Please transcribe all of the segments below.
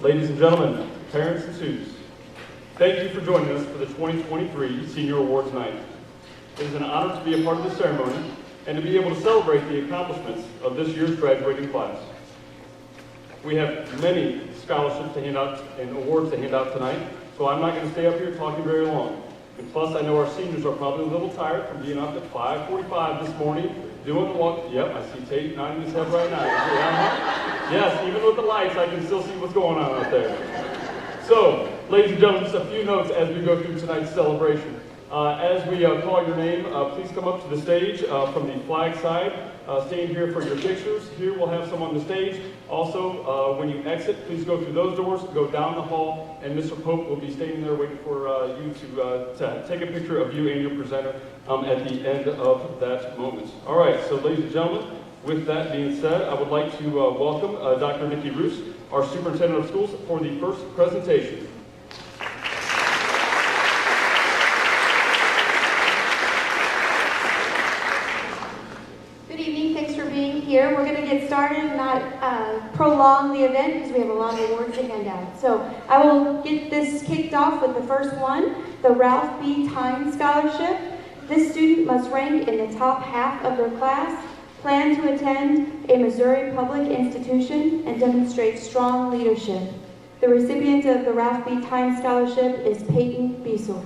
Ladies and gentlemen, parents and students, thank you for joining us for the 2023 Senior Awards Night. It is an honor to be a part of this ceremony and to be able to celebrate the accomplishments of this year's graduating class. We have many scholarships to hand out and awards to hand out tonight, so I'm not going to stay up here talking very long. And plus, I know our seniors are probably a little tired from being up at 5:45 this morning, doing the walk. Yep, I see Tate nodding his head right now. Yes, even with the lights, I can still see what's going on out there. So, ladies and gentlemen, just a few notes as we go through tonight's celebration. As we call your name, please come up to the stage from the flag side. Staying here for your pictures. Here we'll have some on the stage. Also, when you exit, please go through those doors, go down the hall, and Mr. Pope will be standing there waiting for you to take a picture of you and your presenter at the end of that moment. All right, so ladies and gentlemen, with that being said, I would like to welcome Dr. Nikki Roos, our Superintendent of Schools, for the first presentation. Here. We're going to get started and not prolong the event because we have a lot of awards to hand out. So I will get this kicked off with the first one, the Ralph B. Tyne Scholarship. This student must rank in the top half of their class, plan to attend a Missouri public institution, and demonstrate strong leadership. The recipient of the Ralph B. Tyne Scholarship is Peyton Biesel.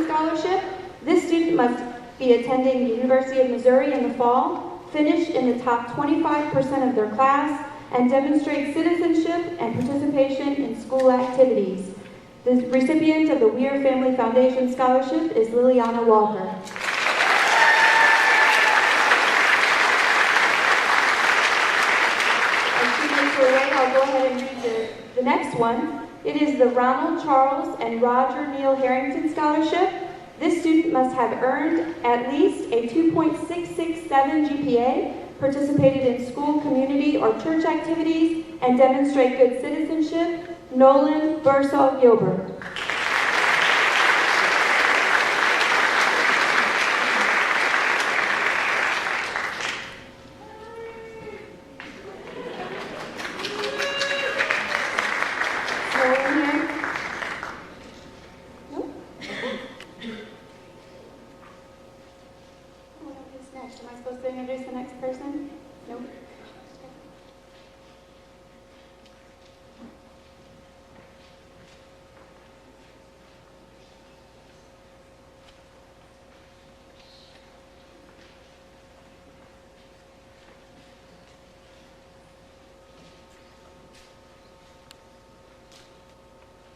Scholarship. This student must be attending the University of Missouri in the fall, finish in the top 25% of their class, and demonstrate citizenship and participation in school activities. The recipient of the Weir Family Foundation Scholarship is Liliana Walker. As she makes her way, I'll go ahead and read the next one. It is the Ronald Charles and Roger Neal Harrington Scholarship. This student must have earned at least a 2.667 GPA, participated in school, community, or church activities, and demonstrate good citizenship. Nolan Bursall Gilbert.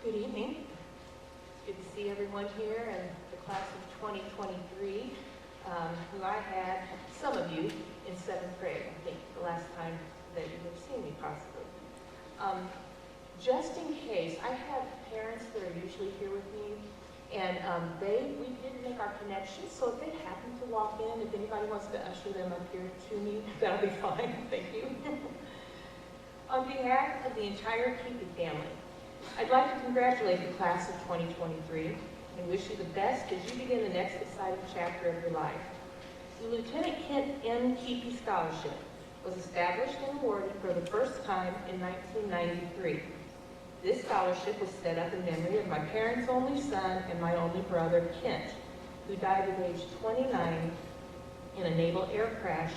Good evening. It's good to see everyone here in the class of 2023, who I had, some of you, in 7th grade, I think the last time that you have seen me possibly. Just in case, I have parents that are usually here with me, and we didn't make our connection, so if they happen to walk in, if anybody wants to usher them up here to me, that'll be fine, thank you. On behalf of the entire Keepy family, I'd like to congratulate the class of 2023 and wish you the best as you begin the next exciting chapter of your life. The Lieutenant Kent M. Keepy Scholarship was established and awarded for the first time in 1993. This scholarship was set up in memory of my parents' only son and my only brother, Kent, who died at age 29 in a naval air crash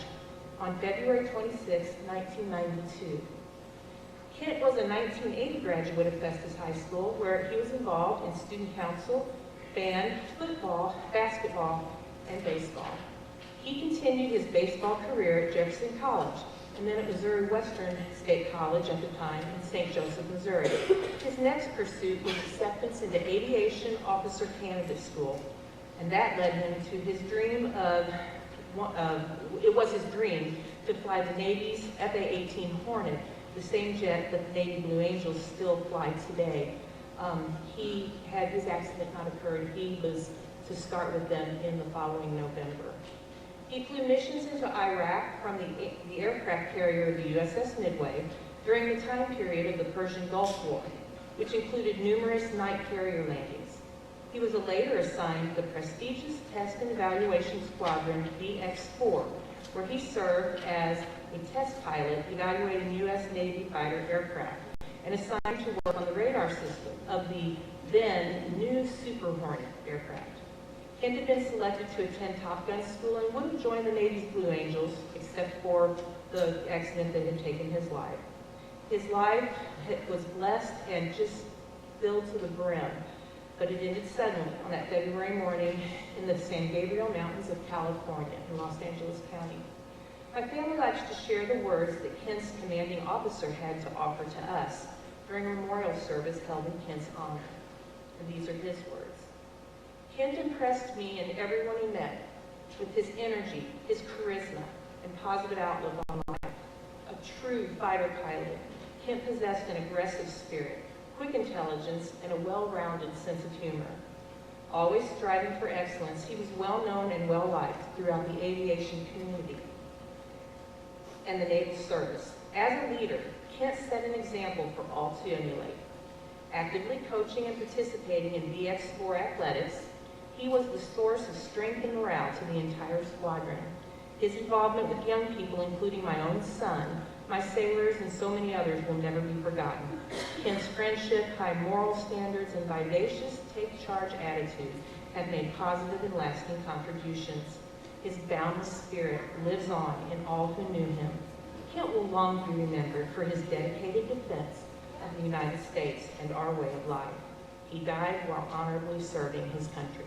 on February 26, 1992. Kent was a 1980 graduate of Festus High School, where he was involved in student council, band, football, basketball, and baseball. He continued his baseball career at Jefferson College, and then at Missouri Western State College at the time in St. Joseph, Missouri. His next pursuit was acceptance into Aviation Officer Candidate School, and that led him to his dream of, it was his dream to fly the Navy's FA-18 Hornet, the same jet that the Navy Blue Angels still fly today. Had his accident not occurred, he was to start with them in the following November. He flew missions into Iraq from the aircraft carrier of the USS Midway during the time period of the Persian Gulf War, which included numerous night carrier landings. He was later assigned to the prestigious Test and Evaluation Squadron VX-4, where he served as a test pilot evaluating U.S. Navy fighter aircraft and assigned to work on the radar system of the then new Super Hornet aircraft. Kent had been selected to attend Top Gun school and would have joined the Navy's Blue Angels, except for the accident that had taken his life. His life was blessed and just filled to the brim, but it ended suddenly on that February morning in the San Gabriel Mountains of California in Los Angeles County. My family likes to share the words that Kent's commanding officer had to offer to us during a memorial service held in Kent's honor. And these are his words. Kent impressed me and everyone he met with his energy, his charisma, and positive outlook on life. A true fighter pilot, Kent possessed an aggressive spirit, quick intelligence, and a well-rounded sense of humor. Always striving for excellence, he was well-known and well-liked throughout the aviation community and the naval service. As a leader, Kent set an example for all to emulate. Actively coaching and participating in VX-4 athletics, he was the source of strength and morale to the entire squadron. His involvement with young people, including my own son, my sailors, and so many others will never be forgotten. Kent's friendship, high moral standards, and vivacious take-charge attitude have made positive and lasting contributions. His boundless spirit lives on in all who knew him. Kent will long be remembered for his dedicated defense of the United States and our way of life. He died while honorably serving his country.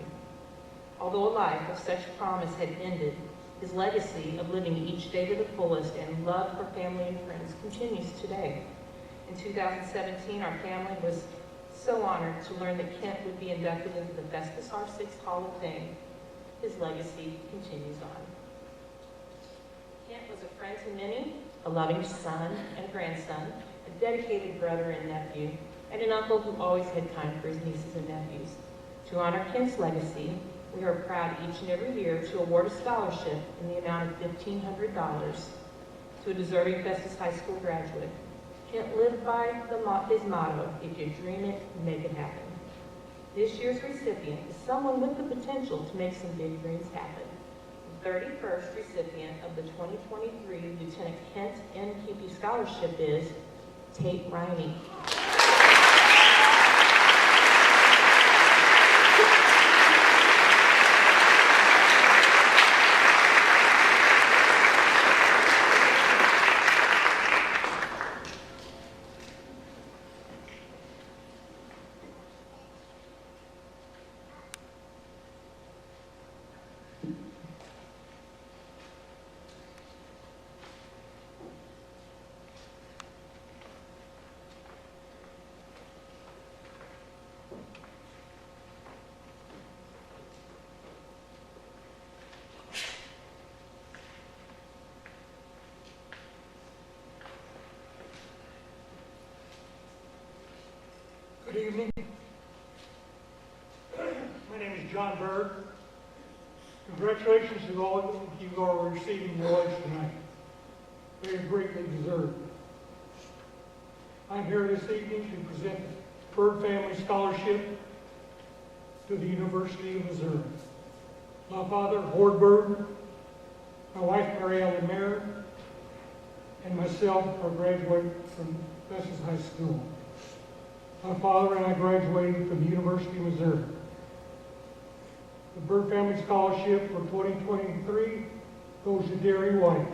Although a life of such promise had ended, his legacy of living each day to the fullest and love for family and friends continues today. In 2017, our family was so honored to learn that Kent would be inducted into the Festus R6 Hall of Fame. His legacy continues on. Kent was a friend to many, a loving son and grandson, a dedicated brother and nephew, and an uncle who always had time for his nieces and nephews. To honor Kent's legacy, we are proud each and every year to award a scholarship in the amount of $1,500 to a deserving Festus High School graduate. Kent lived by his motto, if you dream it, make it happen. This year's recipient is someone with the potential to make some big dreams happen. The 31st recipient of the 2023 Lieutenant Kent NQP Scholarship is Tate Riney. Good evening. My name is John Bird. Congratulations to all of you who are receiving your awards tonight. They are greatly deserved. I'm here this evening to present the Bird Family Scholarship to the University of Missouri. My father, Howard Bird, my wife, Mary Ellen Mayer, and myself are graduated from Festus High School. My father and I graduated from the University of Missouri. The Bird Family Scholarship for 2023 goes to Derry White.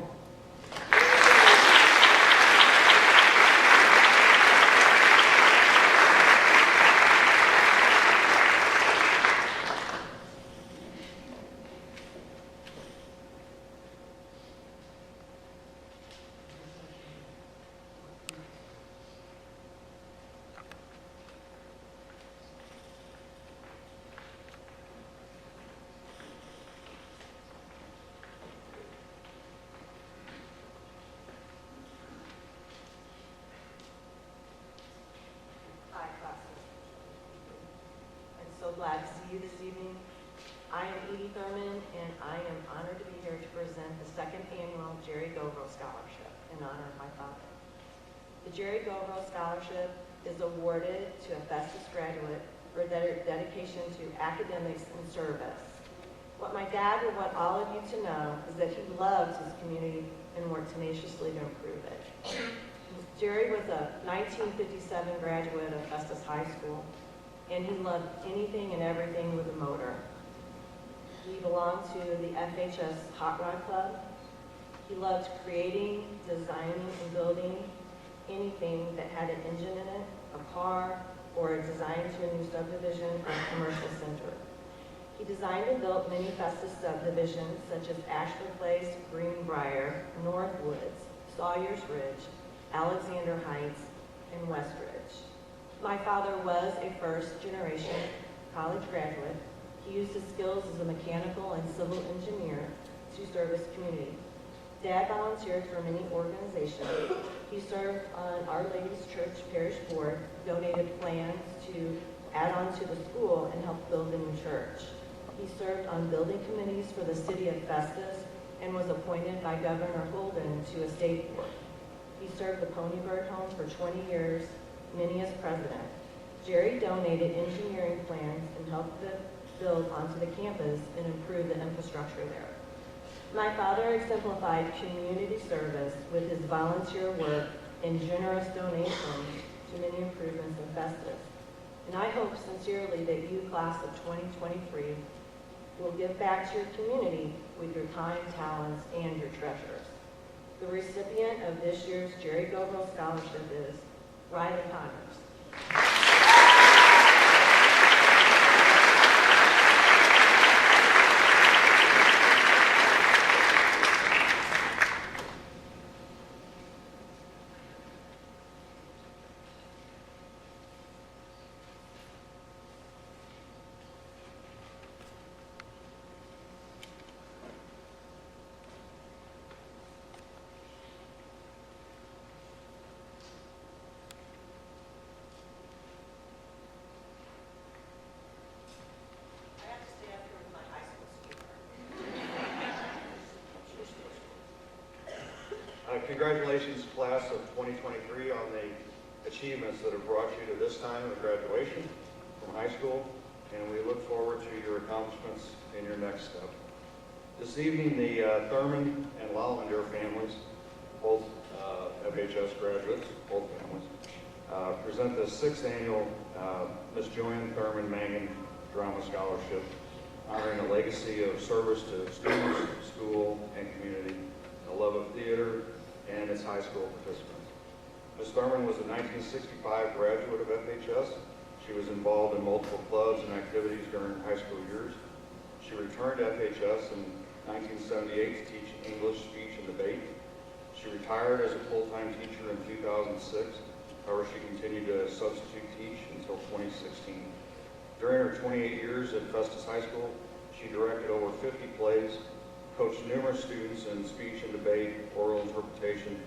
glad to see you this evening. I am Edie Thurman, and I am honored to be here to present the second annual Jerry Govro Scholarship in honor of my father. The Jerry Govro Scholarship is awarded to a Festus graduate for their dedication to academics and service. What my dad would want all of you to know is that he loves his community and worked tenaciously to improve it. Jerry was a 1957 graduate of Festus High School, and he loved anything and everything with a motor. He belonged to the FHS Hot Rod Club. He loved creating, designing, and building anything that had an engine in it, a car, or a design to a new subdivision or a commercial center. He designed and built many Festus subdivisions such as Ashford Place, Greenbrier, Northwoods, Sawyers Ridge, Alexander Heights, and Westridge. My father was a first-generation college graduate. He used his skills as a mechanical and civil engineer to serve his community. Dad volunteered for many organizations. He served on Our Lady's Church Parish Board, donated plans to add on to the school, and helped build a new church. He served on building committees for the city of Festus and was appointed by Governor Holden to a state board. He served the Pony Bird Home for 20 years, many as president. Jerry donated engineering plans and helped build onto the campus and improve the infrastructure there. My father exemplified community service with his volunteer work and generous donations to many improvements in Festus. And I hope sincerely that you, class of 2023, will give back to your community with your time, talents, and your treasures. The recipient of this year's Jerry Govro Scholarship is Riley Connors. Congratulations, class of 2023, on the achievements that have brought you to this time of graduation from high school, and we look forward to your accomplishments in your next step. This evening, the Thurman and Lallinder families, both FHS graduates, both families, present the 6th annual Miss Joanne Thurman Mangan Drama Scholarship, honoring a legacy of service to students, school, and community, a love of theater, and its high school participants. Ms. Thurman was a 1965 graduate of FHS. She was involved in multiple clubs and activities during her high school years. She returned to FHS in 1978 to teach English, speech, and debate. She retired as a full-time teacher in 2006. However, she continued to substitute teach until 2016. During her 28 years at Festus High School, she directed over 50 plays, coached numerous students in speech and debate, oral interpretation,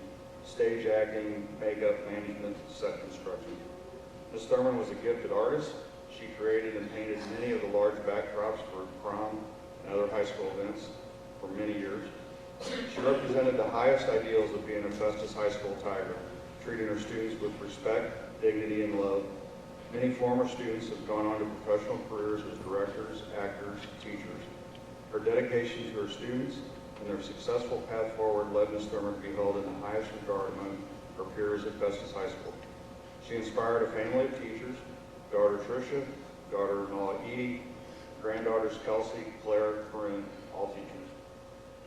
stage acting, makeup management, set construction. Ms. Thurman was a gifted artist. She created and painted many of the large backdrops for prom and other high school events for many years. She represented the highest ideals of being a Festus High School Tiger, treating her students with respect, dignity, and love. Many former students have gone on to professional careers as directors, actors, teachers. Her dedication to her students and their successful path forward led Ms. Thurman to be held in the highest regard among her peers at Festus High School. She inspired a family of teachers, daughter Tricia, daughter-in-law Edie, granddaughters Kelsey, Claire, Corinne, all teachers.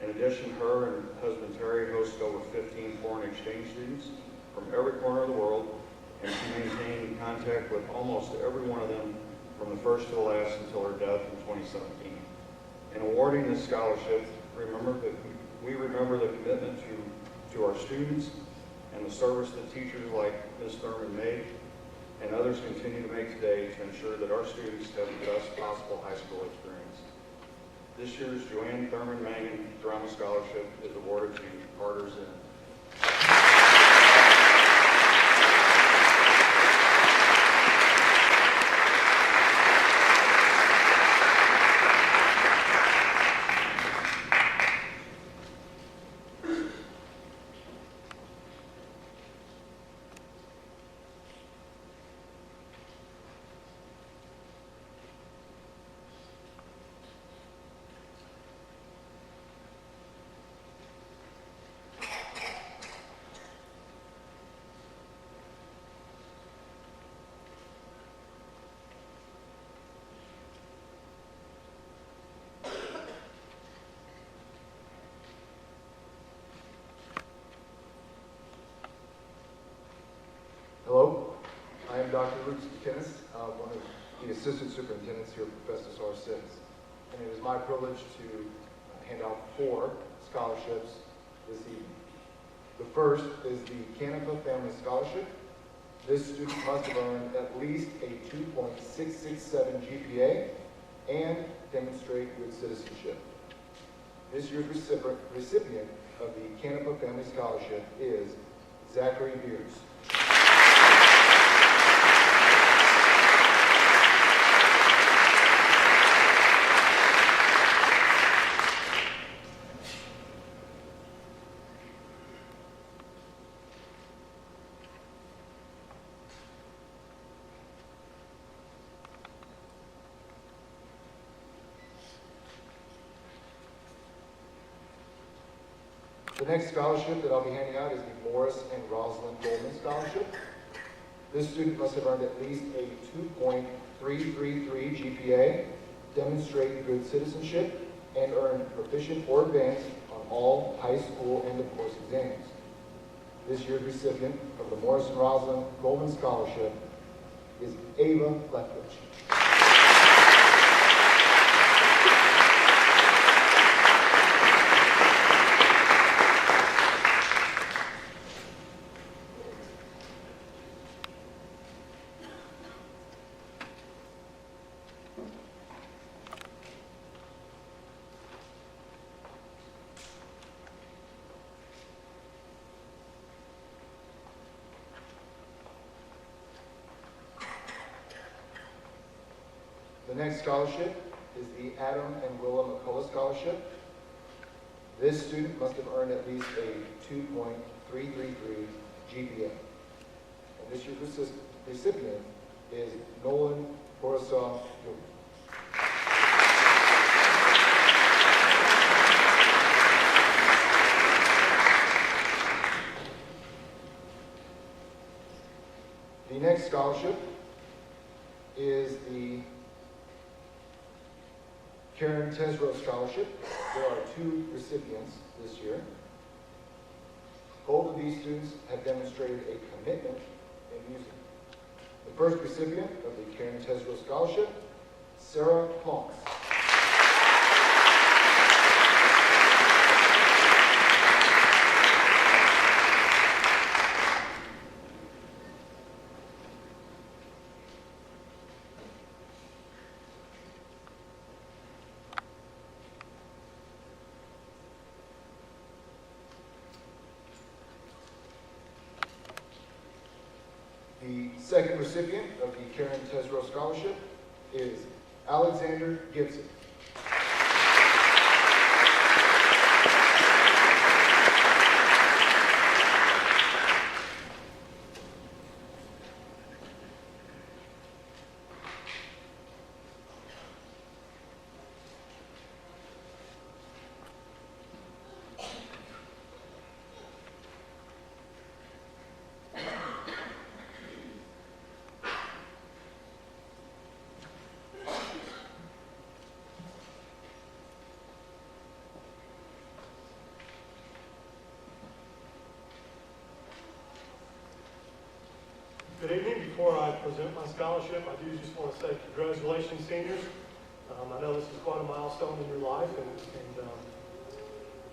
In addition, her and husband Terry host over 15 foreign exchange students from every corner of the world, and she maintained contact with almost every one of them from the first to the last until her death in 2017. In awarding this scholarship, we remember the commitment to our students and the service that teachers like Ms. Thurman made and others continue to make today to ensure that our students have the best possible high school experience. This year's Joanne Thurman Mangan Drama Scholarship is awarded to Carter Zinn. Dr. Luke Kinnis, one of the assistant superintendents here at Festus R6. And it is my privilege to hand out 4 scholarships this evening. The first is the Canapa Family Scholarship. This student must have earned at least a 2.667 GPA and demonstrate good citizenship. This year's recipient of the Canapa Family Scholarship is Zachary Beers. The next scholarship that I'll be handing out is the Morris and Rosalind Goldman Scholarship. This student must have earned at least a 2.333 GPA, demonstrate good citizenship, and earn proficient or advanced on all high school end-of-course exams. This year's recipient of the Morris and Rosalind Goldman Scholarship is Ava Lethbridge. The next scholarship is the Adam and Willa McCullough Scholarship. This student must have earned at least a 2.333 GPA. And this year's recipient is Nolan Borisaw Jr. The next scholarship is the Karen Tesreau Scholarship. There are 2 recipients this year. Both of these students have demonstrated a commitment in music. The first recipient of the Karen Tesreau Scholarship, Sarah Plonks. The second recipient of the Karen Tesreau Scholarship is Alexander Gibson. Good evening. Before I present my scholarship, I do just want to say congratulations, seniors. I know this is quite a milestone in your life, and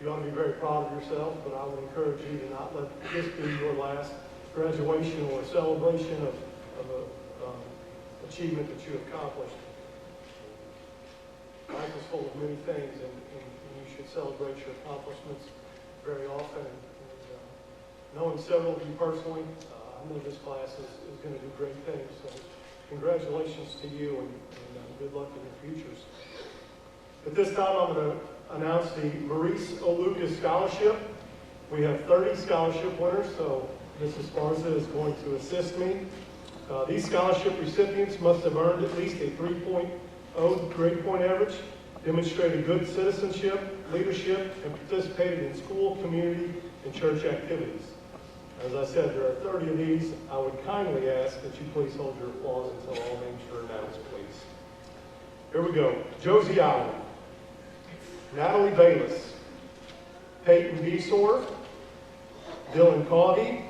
you ought to be very proud of yourself, but I would encourage you to not let this be your last graduation or celebration of an achievement that you accomplished. Life is full of many things, and you should celebrate your accomplishments very often. Knowing several of you personally, I know this class is going to do great things, so congratulations to you, and good luck in your futures. At this time, I'm going to announce the Maurice O. Lucas Scholarship. We have 30 scholarship winners, so Mrs. Sparza is going to assist me. These scholarship recipients must have earned at least a 3.0 grade point average, demonstrated good citizenship, leadership, and participated in school, community, and church activities. As I said, there are 30 of these. I would kindly ask that you please hold your applause until all names are announced, please. Here we go. Josie Allen, Natalie Bayless, Peyton Besor, Dylan Caudie,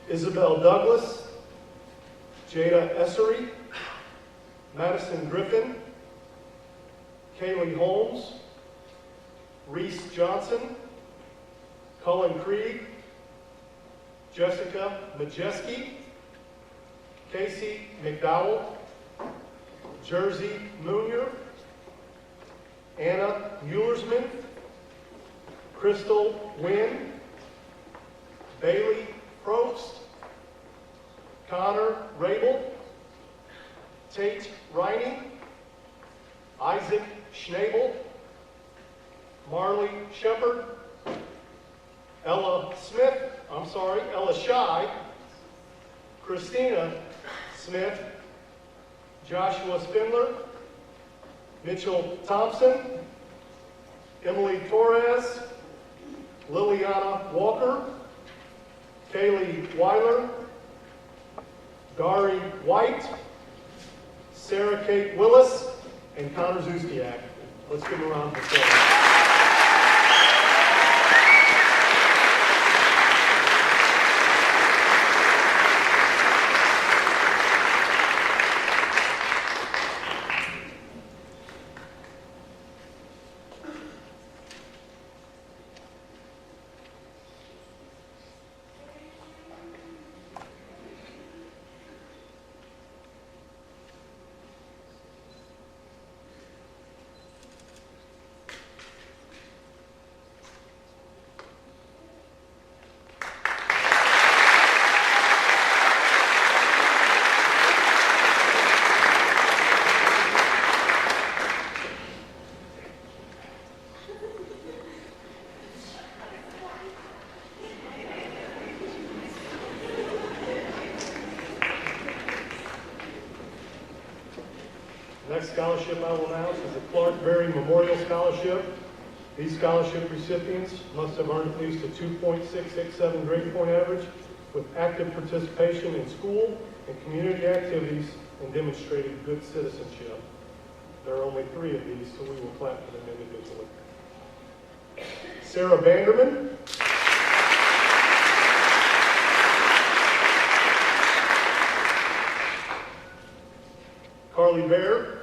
Isabel Douglas, Jada Essery, Madison Griffin, Kaylee Holmes, Reese Johnson, Cullen Krieg, Jessica Majeski, Casey McDowell, Jersey Moonier, Anna Muellersman, Crystal Wynn, Bailey Probst, Connor Rabel, Tate Riney, Isaac Schnabel, Marley Shepard, Ella Shy, Christina Smith, Joshua Spindler, Mitchell Thompson, Emily Torres, Liliana Walker, Kaylee Weiler, Dari White, Sarah Kate Willis, and Connor Zuskiak. Let's give them a round of applause. Next scholarship I will announce is the Clark Berry Memorial Scholarship. These scholarship recipients must have earned at least a 2.667 grade point average with active participation in school and community activities and demonstrated good citizenship. There are only 3 of these, so we will clap for them individually. Sarah Vanderman, Carly Bear,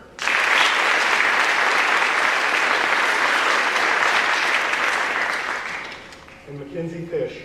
and Mackenzie Fish.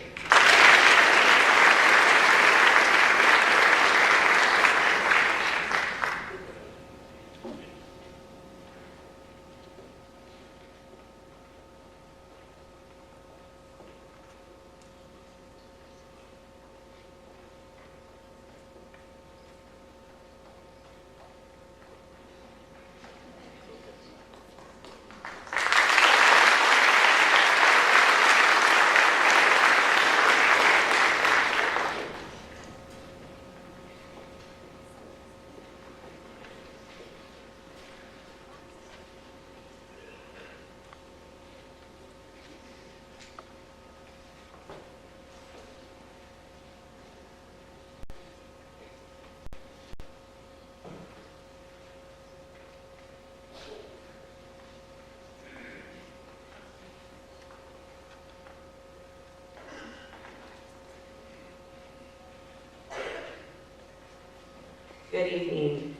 Good evening.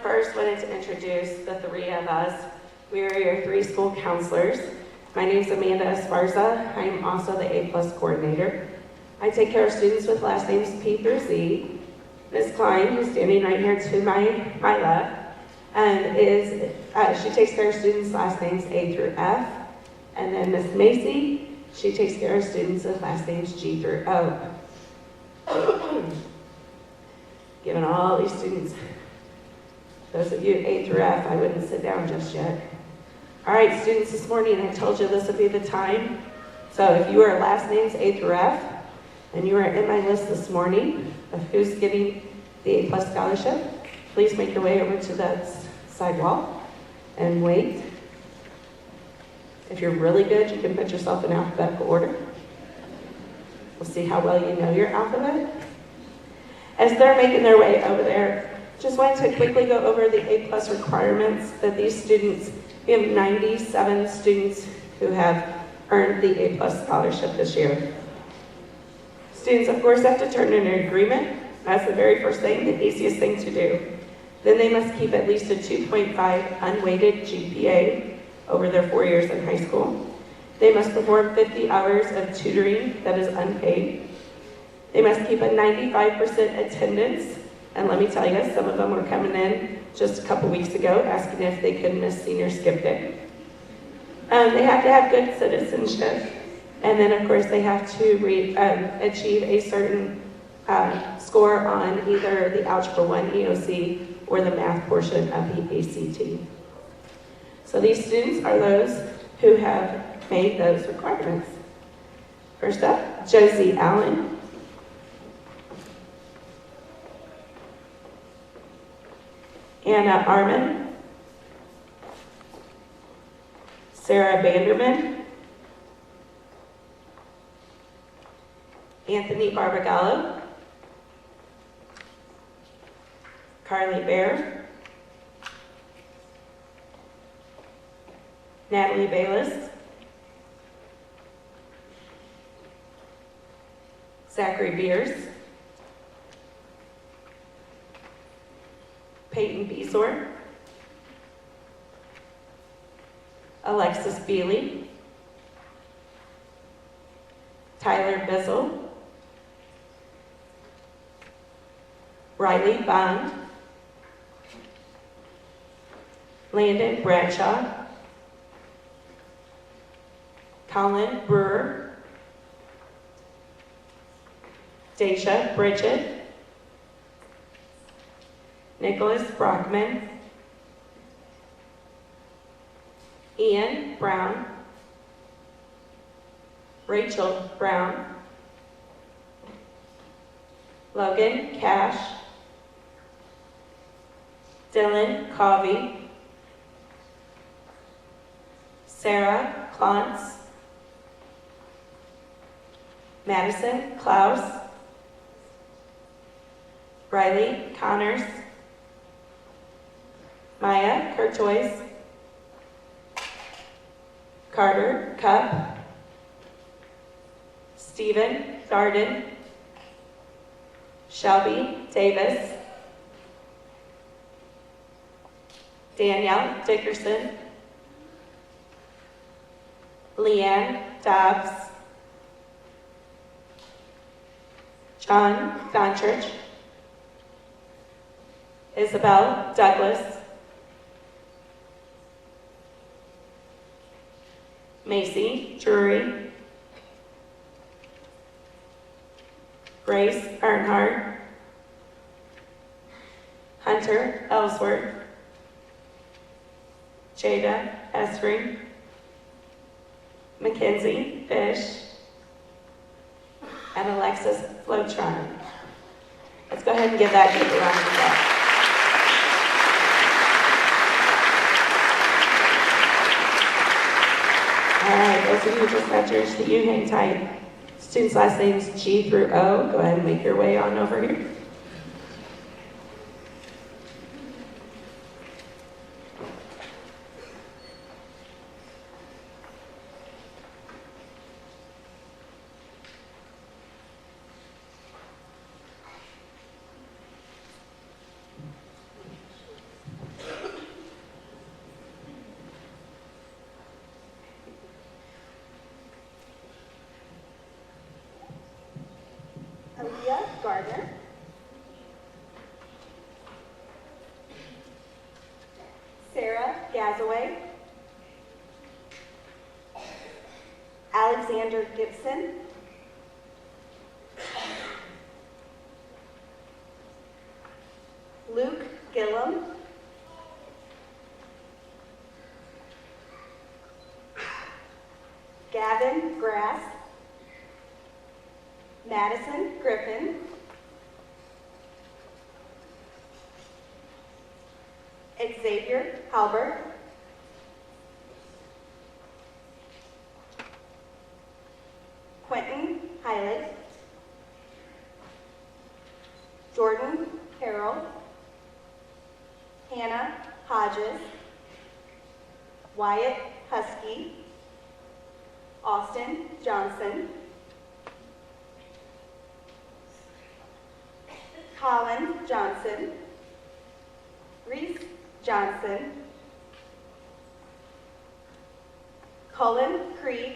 First wanted to introduce the 3 of us. We are your 3 school counselors. My name is Amanda Esparza. I am also the A+ coordinator. I take care of students with last names P through Z. Ms. Klein, who's standing right here to my left, she takes care of students' last names A through F. And then Ms. Macy, she takes care of students with last names G through O. Given all these students, those of you A through F, I wouldn't sit down just yet. All right, students, this morning I told you this would be the time. So if you are last names A through F, and you are in my list this morning of who's getting the A+ scholarship, please make your way over to that side wall and wait. If you're really good, you can put yourself in alphabetical order. We'll see how well you know your alphabet. As they're making their way over there, just wanted to quickly go over the A+ requirements that these students, we have 97 students who have earned the A+ scholarship this year. Students, of course, have to turn in an agreement That's the very first thing, the easiest thing to do. Then they must keep at least a 2.5 unweighted GPA over their 4 years in high school. They must perform 50 hours of tutoring that is unpaid. They must keep a 95% attendance. And let me tell you, some of them were coming in just a couple weeks ago asking if they could miss senior skip day. They have to have good citizenship. And then, of course, they have to achieve a certain score on either the Algebra 1 EOC or the math portion of the ACT. So these students are those who have made those requirements. First up, Josie Allen. Anna Arman. Sarah Banderman. Anthony Barbagallo. Carly Bear. Natalie Bayless. Zachary Beers. Peyton Besor. Alexis Beely. Tyler Bizzle. Riley Bond. Landon Bradshaw. Colin Brewer. Deja Bridget. Nicholas Brockman. Ian Brown. Rachel Brown. Logan Cash. Dylan Covey. Sarah Klontz. Madison Klaus. Riley Connors. Maya Kurtois. Carter Cup. Stephen Garden. Shelby Davis. Danielle Dickerson. Leanne Dobbs. John Gontrich. Isabel Douglas. Macy Drury. Grace Earnhardt. Hunter Ellsworth. Jada Esring. Mackenzie Fish. And Alexis Flotron. Let's go ahead and give that group a round of applause. All right, those of you who just got yours, that you hang tight. Students' last names G through O. Go ahead and make your way on over here. Aaliyah Gardner. Sarah Gazaway. Alexander Gibson. Luke Gillum. Gavin Grass. Madison Griffin. Xavier Halbert. Quentin Heilig. Jordan Harrell. Hannah Hodges. Wyatt Husky. Austin Johnson. Holland Johnson, Reese Johnson, Cullen Creed,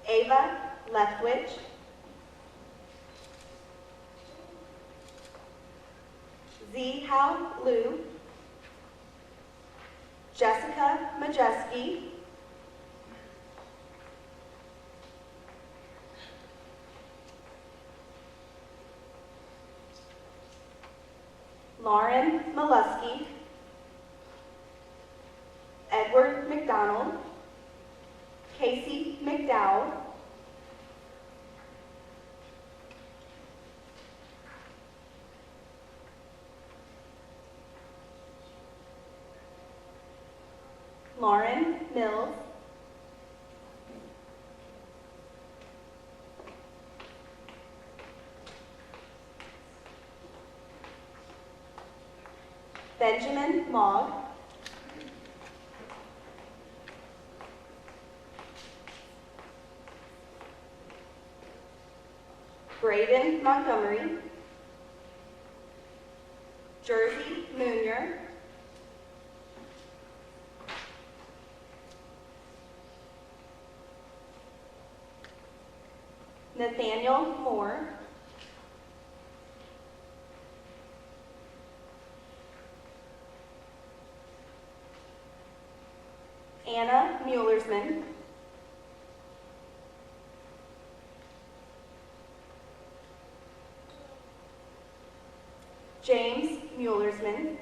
Ava Leftwich, Zihao Liu, Jessica Majeski, Lauren Molesky, Edward McDonald, Casey McDowell, Lauren Mills, Benjamin Mogg, Braden Montgomery, Jersey Moonier, Nathaniel Moore, Anna Muellersman, James Muellersman,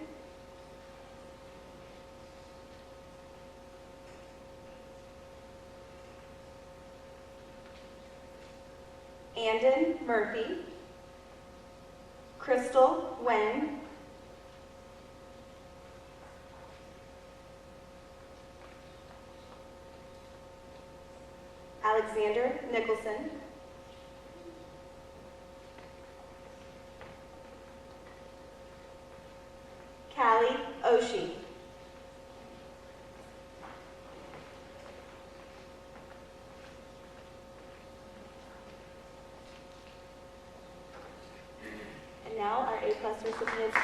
Andon Murphy, Crystal Wen, Alexander Nicholson, Callie Oshie, and now our A+ recipients.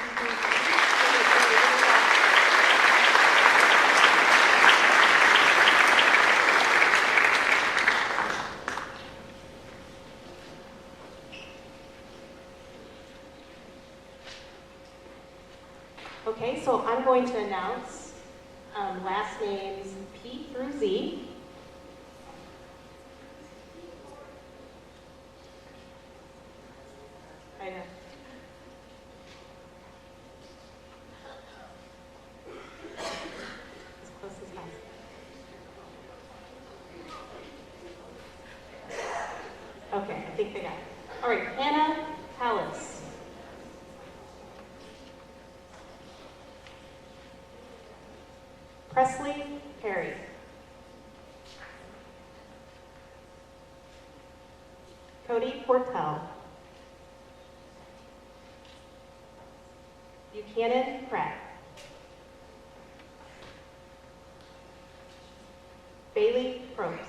Okay, so I'm going to announce last names P through Z. I know. As close as possible. Okay, I think they got it. All right, Hannah Hallis. Presley Perry. Cody Portel. Buchanan Pratt. Bailey Probst.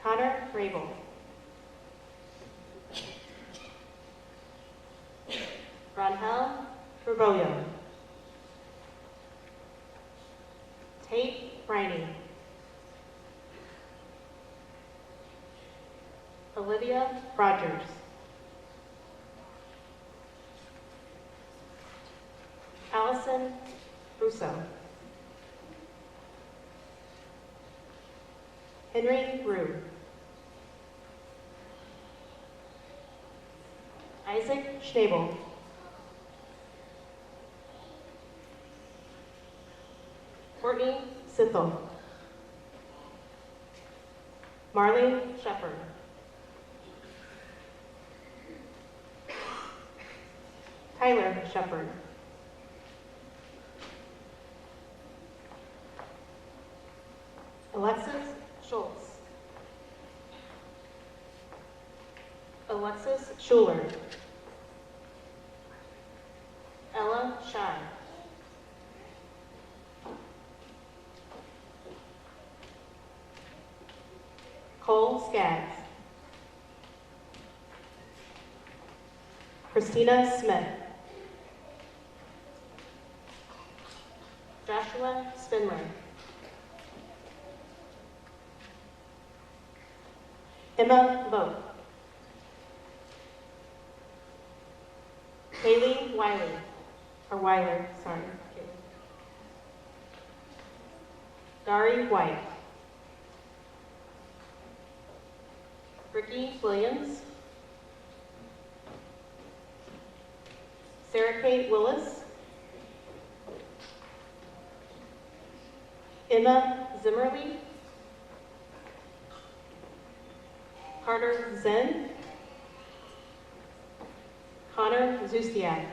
Connor Rabel. Ronhel Raboyo. Tate Riney. Olivia Rogers. Allison Russo. Henry Rue. Isaac Schnabel. Courtney Sithel. Marley Shepard. Tyler Shepard. Alexis Schultz. Alexis Schuler. Ella Shine. Christina Smith. Joshua Spindler. Emma Vogt. Haley Wiley, or Weiler, sorry. Dari White. Ricky Williams. Sarah Kate Willis. Emma Zimmerly. Carter Zen. Connor Zustiak.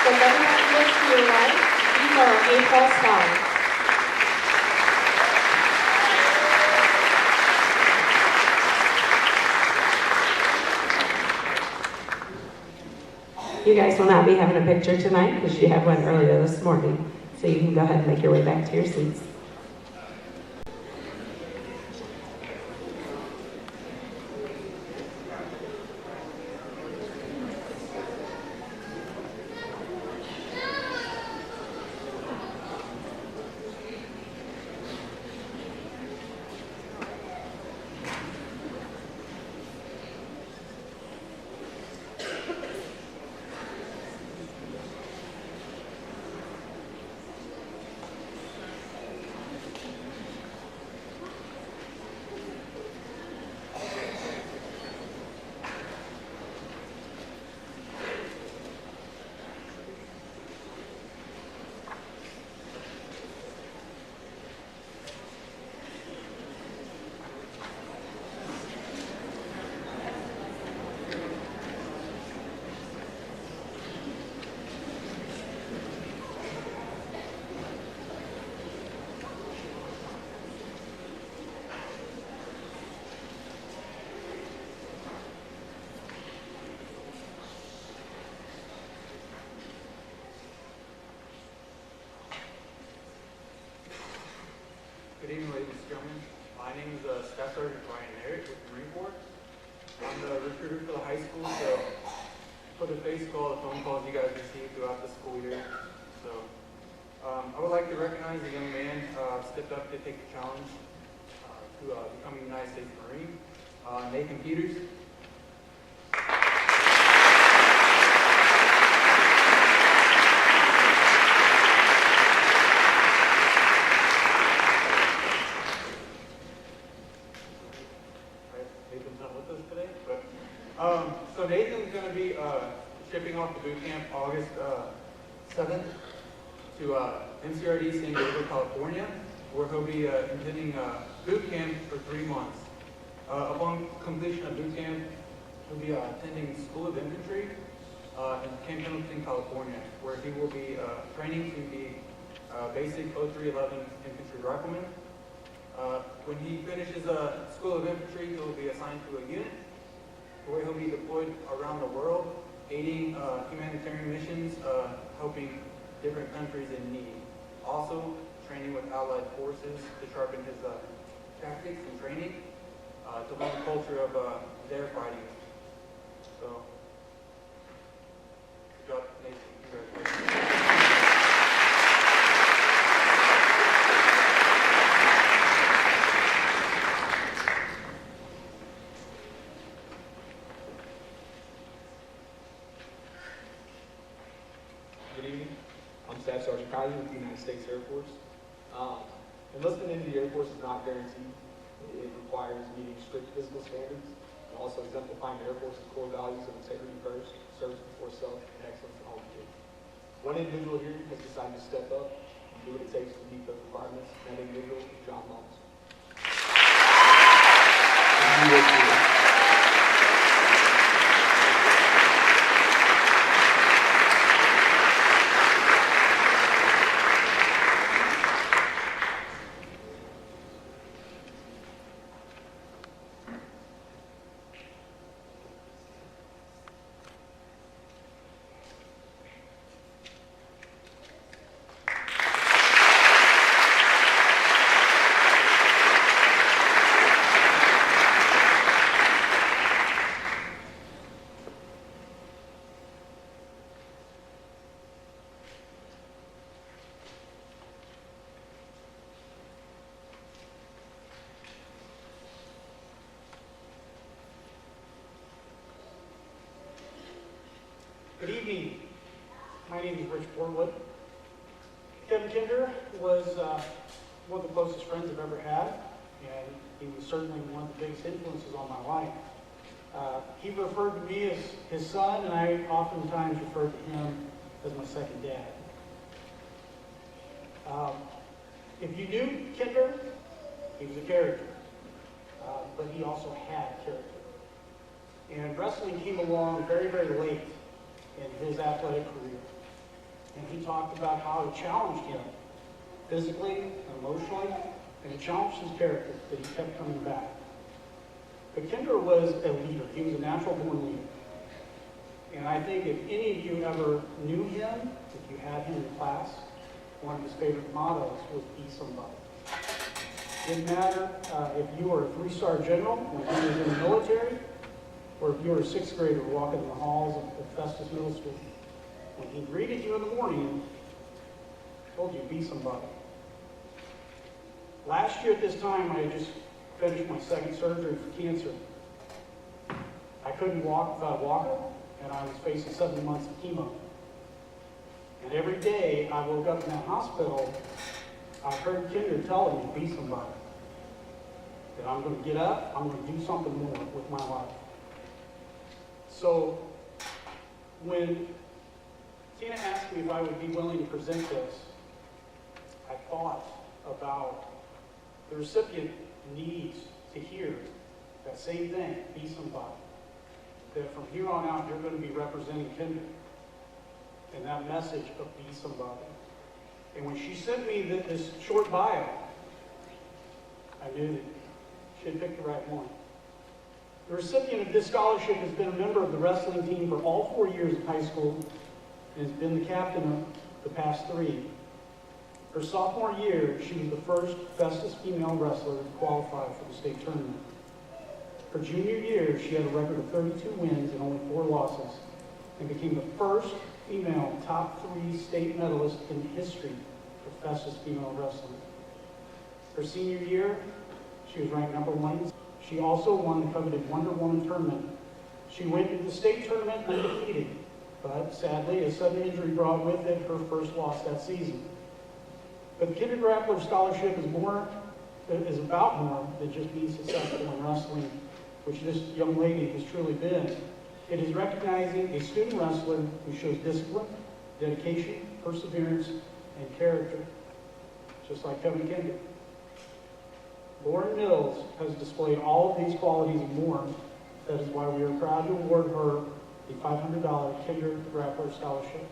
So if everyone looks to your right, these are our A+ scholars. You guys will not be having a picture tonight because you had one earlier this morning. So you can go ahead and make your way back to your seats. Good evening, ladies and gentlemen. My name is Staff Sergeant Ryan Merritt with the Marine Corps. I'm the recruiter for the high school, so for the face call, the phone calls you guys receive throughout the school year. So I would like to recognize a young man stepped up to take the challenge to becoming a United States Marine, Nathan Peters. So Nathan's going to be shipping off to boot camp August 7th to MCRD San Diego, California, where he'll be attending boot camp for 3 months. Upon completion of boot camp, he'll be attending School of Infantry in Camp Pendleton, California, where he will be training to be basic 0311 infantry rifleman. When he finishes School of Infantry, he'll be assigned to a unit where he'll be deployed around the world, aiding humanitarian missions, helping different countries in need. Also, training with allied forces to sharpen his tactics and training, to learn the culture of their fighting. So, good job, Nathan. Congratulations. Good evening. I'm Staff Sergeant Kylie with the United States Air Force. Enlistment into the Air Force is not guaranteed. It requires meeting strict physical standards and also exemplifying the Air Force's core values of integrity first, service before self, and excellence in all we do. One individual here has decided to step up and do what it takes to meet those requirements. That individual is John Moss. Good evening. My name is Rich Portwood. Kevin Kinder was one of the closest friends I've ever had, and he was certainly one of the biggest influences on my life. He referred to me as his son, and I oftentimes referred to him as my second dad. If you knew Kinder, he was a character, but he also had character. And wrestling came along very, very late in his athletic career. And he talked about how it challenged him physically and emotionally, and it challenged his character, that he kept coming back. But Kinder was a leader. He was a natural-born leader. And I think if any of you ever knew him, if you had him in class, one of his favorite mottos was "Be somebody." Didn't matter if you were a 3-star general when he was in the military, or if you were a 6th grader walking the halls of Festus Middle School. When he greeted you in the morning, he told you, "Be somebody." Last year at this time, I had just finished my 2nd surgery for cancer. I couldn't walk without a walker, and I was facing 7 months of chemo. And every day I woke up in that hospital, I heard Kinder telling me, "Be somebody." That I'm going to get up, I'm going to do something more with my life. So when Tina asked me if I would be willing to present this, I thought about the recipient needs to hear that same thing, "Be somebody." That from here on out, you're going to be representing Kinder and that message of "Be somebody." And when she sent me this short bio, I knew that she had picked the right one. The recipient of this scholarship has been a member of the wrestling team for all 4 years of high school and has been the captain of the past 3. Her sophomore year, she was the first Festus female wrestler to qualify for the state tournament. Her junior year, she had a record of 32 wins and only 4 losses, and became the first female top 3 state medalist in the history of Festus female wrestling. Her senior year, she was ranked number 1. She also won the coveted Wonder Woman tournament. She went to the state tournament undefeated, but sadly, a sudden injury brought with it her first loss that season. But the Kinder Grappler Scholarship is about more than just being successful in wrestling, which this young lady has truly been. It is recognizing a student wrestler who shows discipline, dedication, perseverance, and character, just like Kevin Kinder. Lauren Mills has displayed all of these qualities and more. That is why we are proud to award her the $500 Kinder Grappler Scholarship.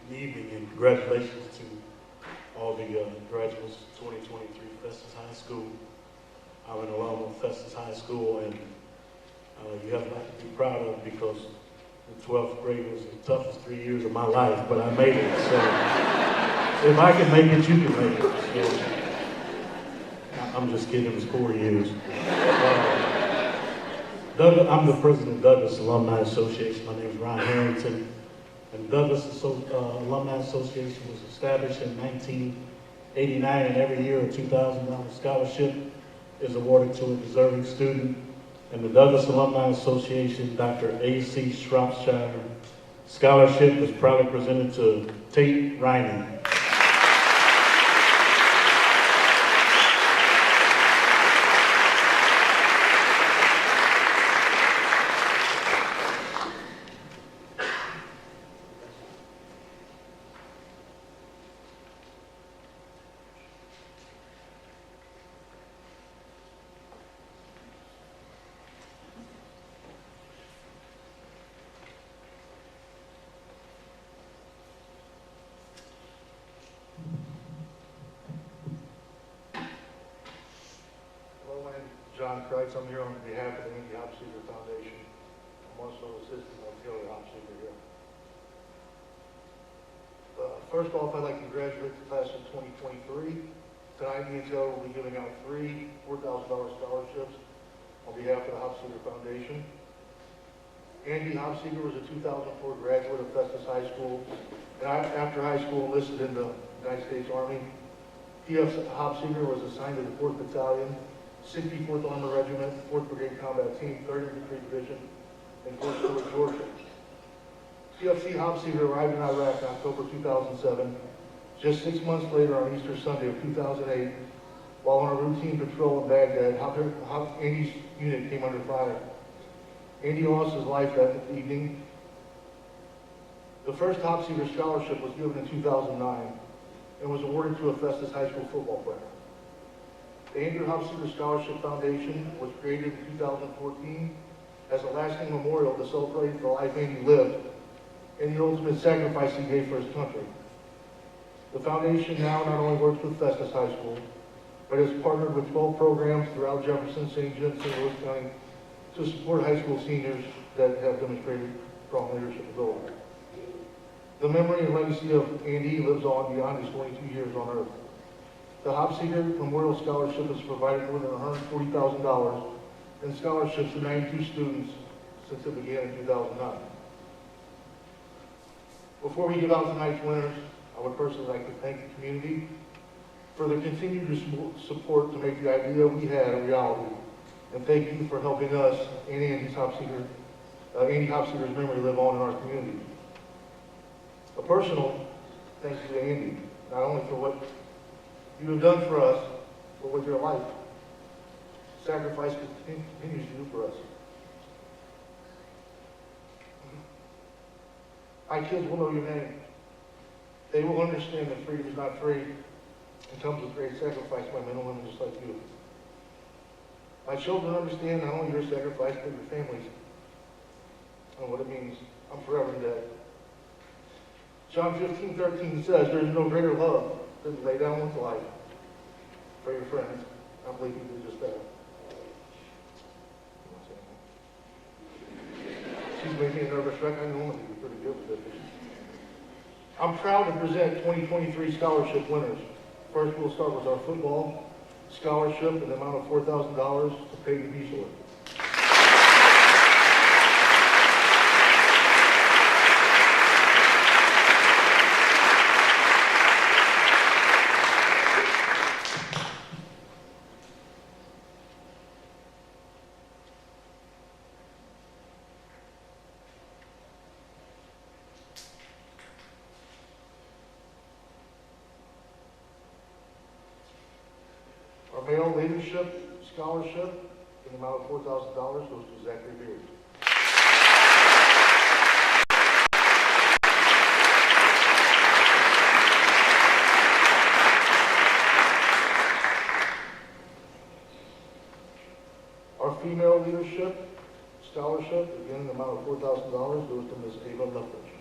Good evening and congratulations to all the graduates of 2023 Festus High School. I'm an alum of Festus High School, and you have a lot to be proud of because the 12th grade was the toughest 3 years of my life, but I made it. So if I can make it, you can make it. So, I'm just kidding, it was 4 years. I'm the president of Douglas Alumni Association. My name is Ron Harrington. And Douglas Alumni Association was established in 1989, and every year a $2,000 scholarship is awarded to a deserving student. And the Douglas Alumni Association, Dr. A.C. Shropshire Scholarship is proudly presented to Tate Riney. John Kreitz. I'm here on behalf of the Andy Hopseeker Foundation. I'm also assistant auxiliary Hopseeker here. First off, I'd like to congratulate the class of 2023. Tonight, me and Taylor will be giving out 3 $4,000 scholarships on behalf of the Hopseeger Foundation. Andy Hopseeger was a 2004 graduate of Festus High School, and after high school enlisted in the United States Army. T.F. Hopseeger was assigned to the 4th Battalion, 64th Armored Regiment, 4th Brigade Combat Team, 3rd Infantry Division, in Fort Stewart, Georgia. TFC Hopseeger arrived in Iraq in October 2007. Just 6 months later, on Easter Sunday of 2008, while on a routine patrol in Baghdad, Andy's unit came under fire. Andy lost his life that evening. The first Hopseeger scholarship was given in 2009 and was awarded to a Festus High School football player. The Andrew Hopseeger Scholarship Foundation was created in 2014 as a lasting memorial to celebrate the life Andy lived and the ultimate sacrifice he gave for his country. The foundation now not only works with Festus High School, but has partnered with 12 programs throughout Jefferson, St. John, St. Louis County to support high school seniors that have demonstrated strong leadership ability. The memory and legacy of Andy lives on beyond his 22 years on Earth. The Hopseeger Memorial Scholarship has provided more than $140,000 in scholarships to 92 students since it began in 2009. Before we give out tonight's winners, I would personally like to thank the community for their continued support to make the idea we had a reality. And thank you for helping us and Andy Hopseeger's memory live on in our community. A personal thank you to Andy, not only for what you have done for us, but with your life. Sacrifice continues to do for us. My kids will know your name. They will understand that freedom is not free and comes with great sacrifice by men and women just like you. My children understand not only your sacrifice, but your families and what it means. I'm forever in debt. John 15:13 says, there is no greater love than to lay down one's life for your friends. I believe you did just that. She's making me a nervous wreck. I normally do pretty good with it. I'm proud to present 2023 scholarship winners. First, we'll start with our football scholarship in the amount of $4,000 to Peyton Beasler. Our male leadership scholarship in the amount of $4,000 goes to Zachary Beard. Our female leadership scholarship, again in the amount of $4,000, goes to Ms. Ava Lethbridge.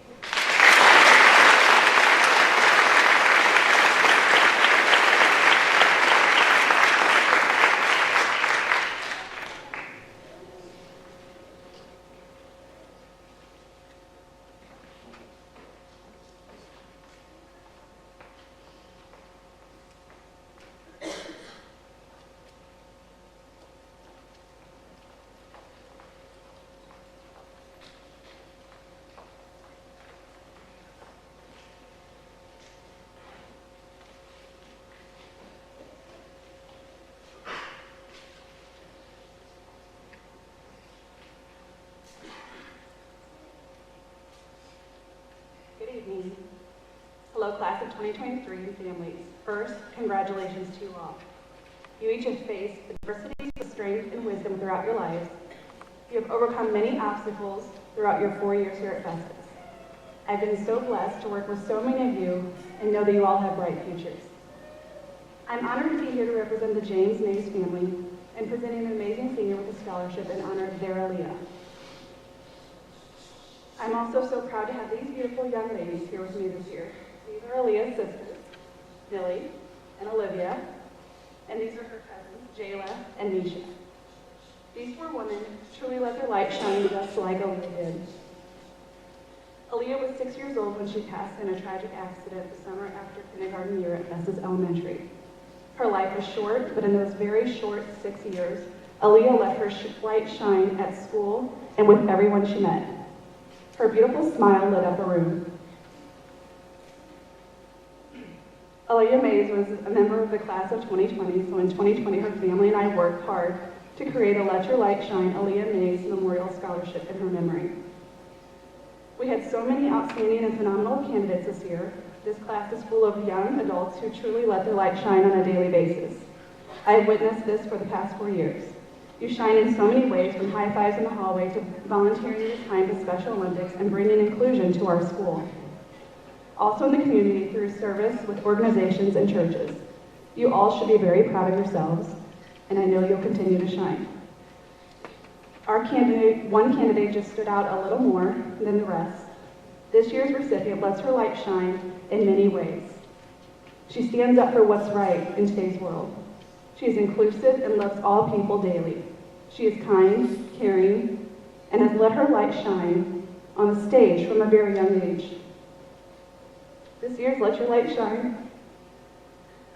Good evening. Hello, class of 2023 and families. First, congratulations to you all. You each have faced adversities with strength and wisdom throughout your lives. You have overcome many obstacles throughout your 4 years here at Festus. I've been so blessed to work with so many of you and know that you all have bright futures. I'm honored to be here to represent the James Mays family and presenting an amazing senior with a scholarship in honor of their Aaliyah. I'm also so proud to have these beautiful young ladies here with me this year. These are Aaliyah's sisters, Billy and Olivia, and these are her cousins, Jayla and Nisha. These 4 women truly let their light shine just like Aaliyah did. Aaliyah was 6 years old when she passed in a tragic accident the summer after kindergarten year at Festus Elementary. Her life was short, but in those very short 6 years, Aaliyah let her light shine at school and with everyone she met. Her beautiful smile lit up a room. Aaliyah Mays was a member of the class of 2020, so in 2020 her family and I worked hard to create a Let Your Light Shine Aaliyah Mays Memorial Scholarship in her memory. We had so many outstanding and phenomenal candidates this year. This class is full of young adults who truly let their light shine on a daily basis. I have witnessed this for the past 4 years. You shine in so many ways, from high fives in the hallway to volunteering your time to Special Olympics and bringing inclusion to our school. Also in the community through service with organizations and churches. You all should be very proud of yourselves, and I know you'll continue to shine. One candidate just stood out a little more than the rest. This year's recipient lets her light shine in many ways. She stands up for what's right in today's world. She is inclusive and loves all people daily. She is kind, caring, and has let her light shine on the stage from a very young age. This year's Let Your Light Shine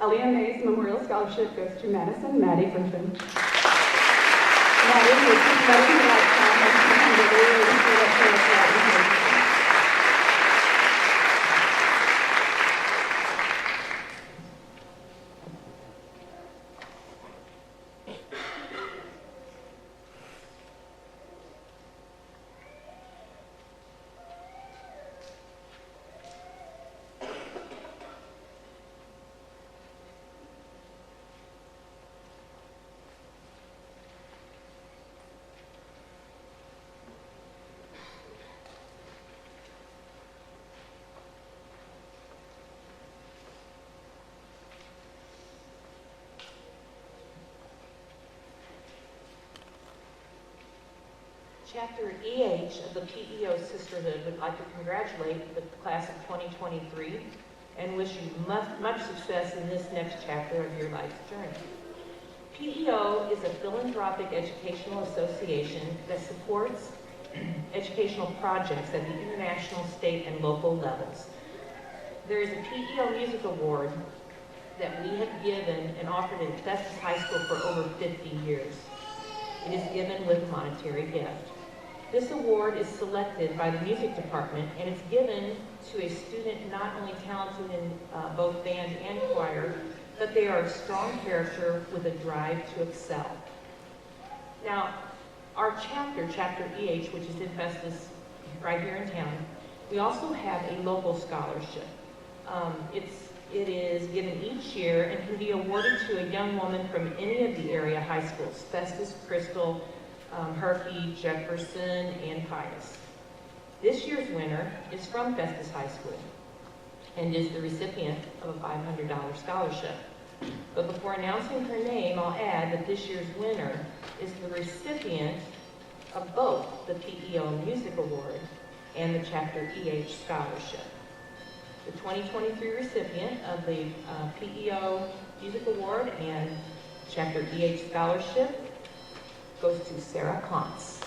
Aaliyah Mays Memorial Scholarship goes to Madison Maddie Griffin. Maddie is letting her light shine as she can deliver the spirit of her light. Chapter EH of the PEO Sisterhood would like to congratulate the class of 2023 and wish you much success in this next chapter of your life's journey. PEO is a philanthropic educational association that supports educational projects at the international, state, and local levels. There is a PEO Music Award that we have given and offered at Festus High School for over 50 years. It is given with a monetary gift. This award is selected by the music department, and it's given to a student not only talented in both band and choir, but they are a strong character with a drive to excel. Now, our chapter EH, which is in Festus, right here in town, we also have a local scholarship. It is given each year and can be awarded to a young woman from any of the area high schools: Festus, Crystal, Herky, Jefferson, and Pius. This year's winner is from Festus High School and is the recipient of a $500 scholarship. But before announcing her name, I'll add that this year's winner is the recipient of both the PEO Music Award and the Chapter EH Scholarship. The 2023 recipient of the PEO Music Award and Chapter EH Scholarship goes to Sarah Klontz.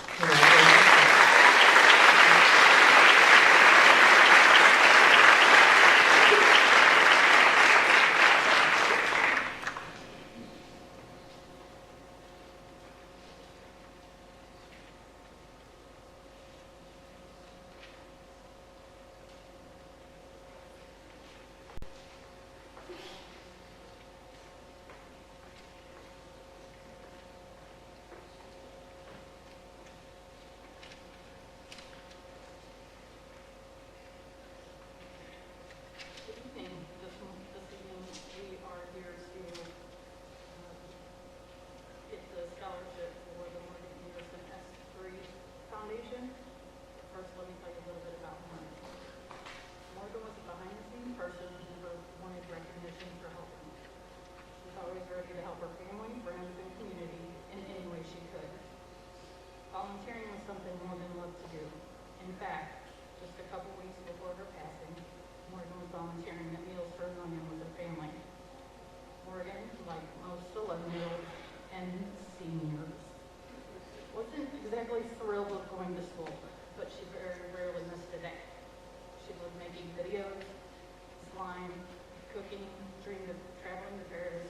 dreamed of traveling to Paris,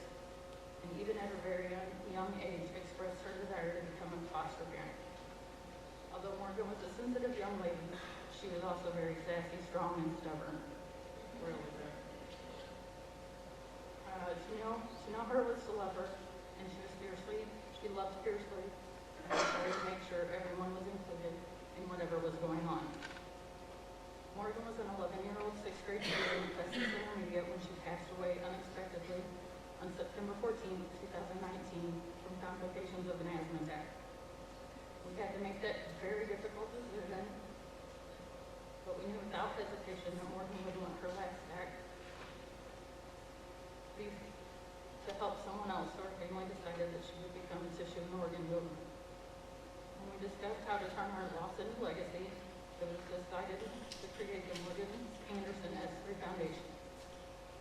and even at a very young age expressed her desire to become a foster parent. Although Morgan was a sensitive young lady, she was also very sassy, strong, and stubborn. Really there. To know her was to love her, and she loved fiercely, and tried to make sure everyone was included in whatever was going on. Morgan was an 11-year-old sixth grade student at Festus Intermediate when she passed away unexpectedly on September 14, 2019, from complications of an asthma attack. We had to make that very difficult decision, but we knew without hesitation that Morgan would want her last act be to help someone else, so our family decided that she would become a tissue and organ donor. When we discussed how to turn our loss into legacy, it was decided to create the Morgan Anderson S3 Foundation.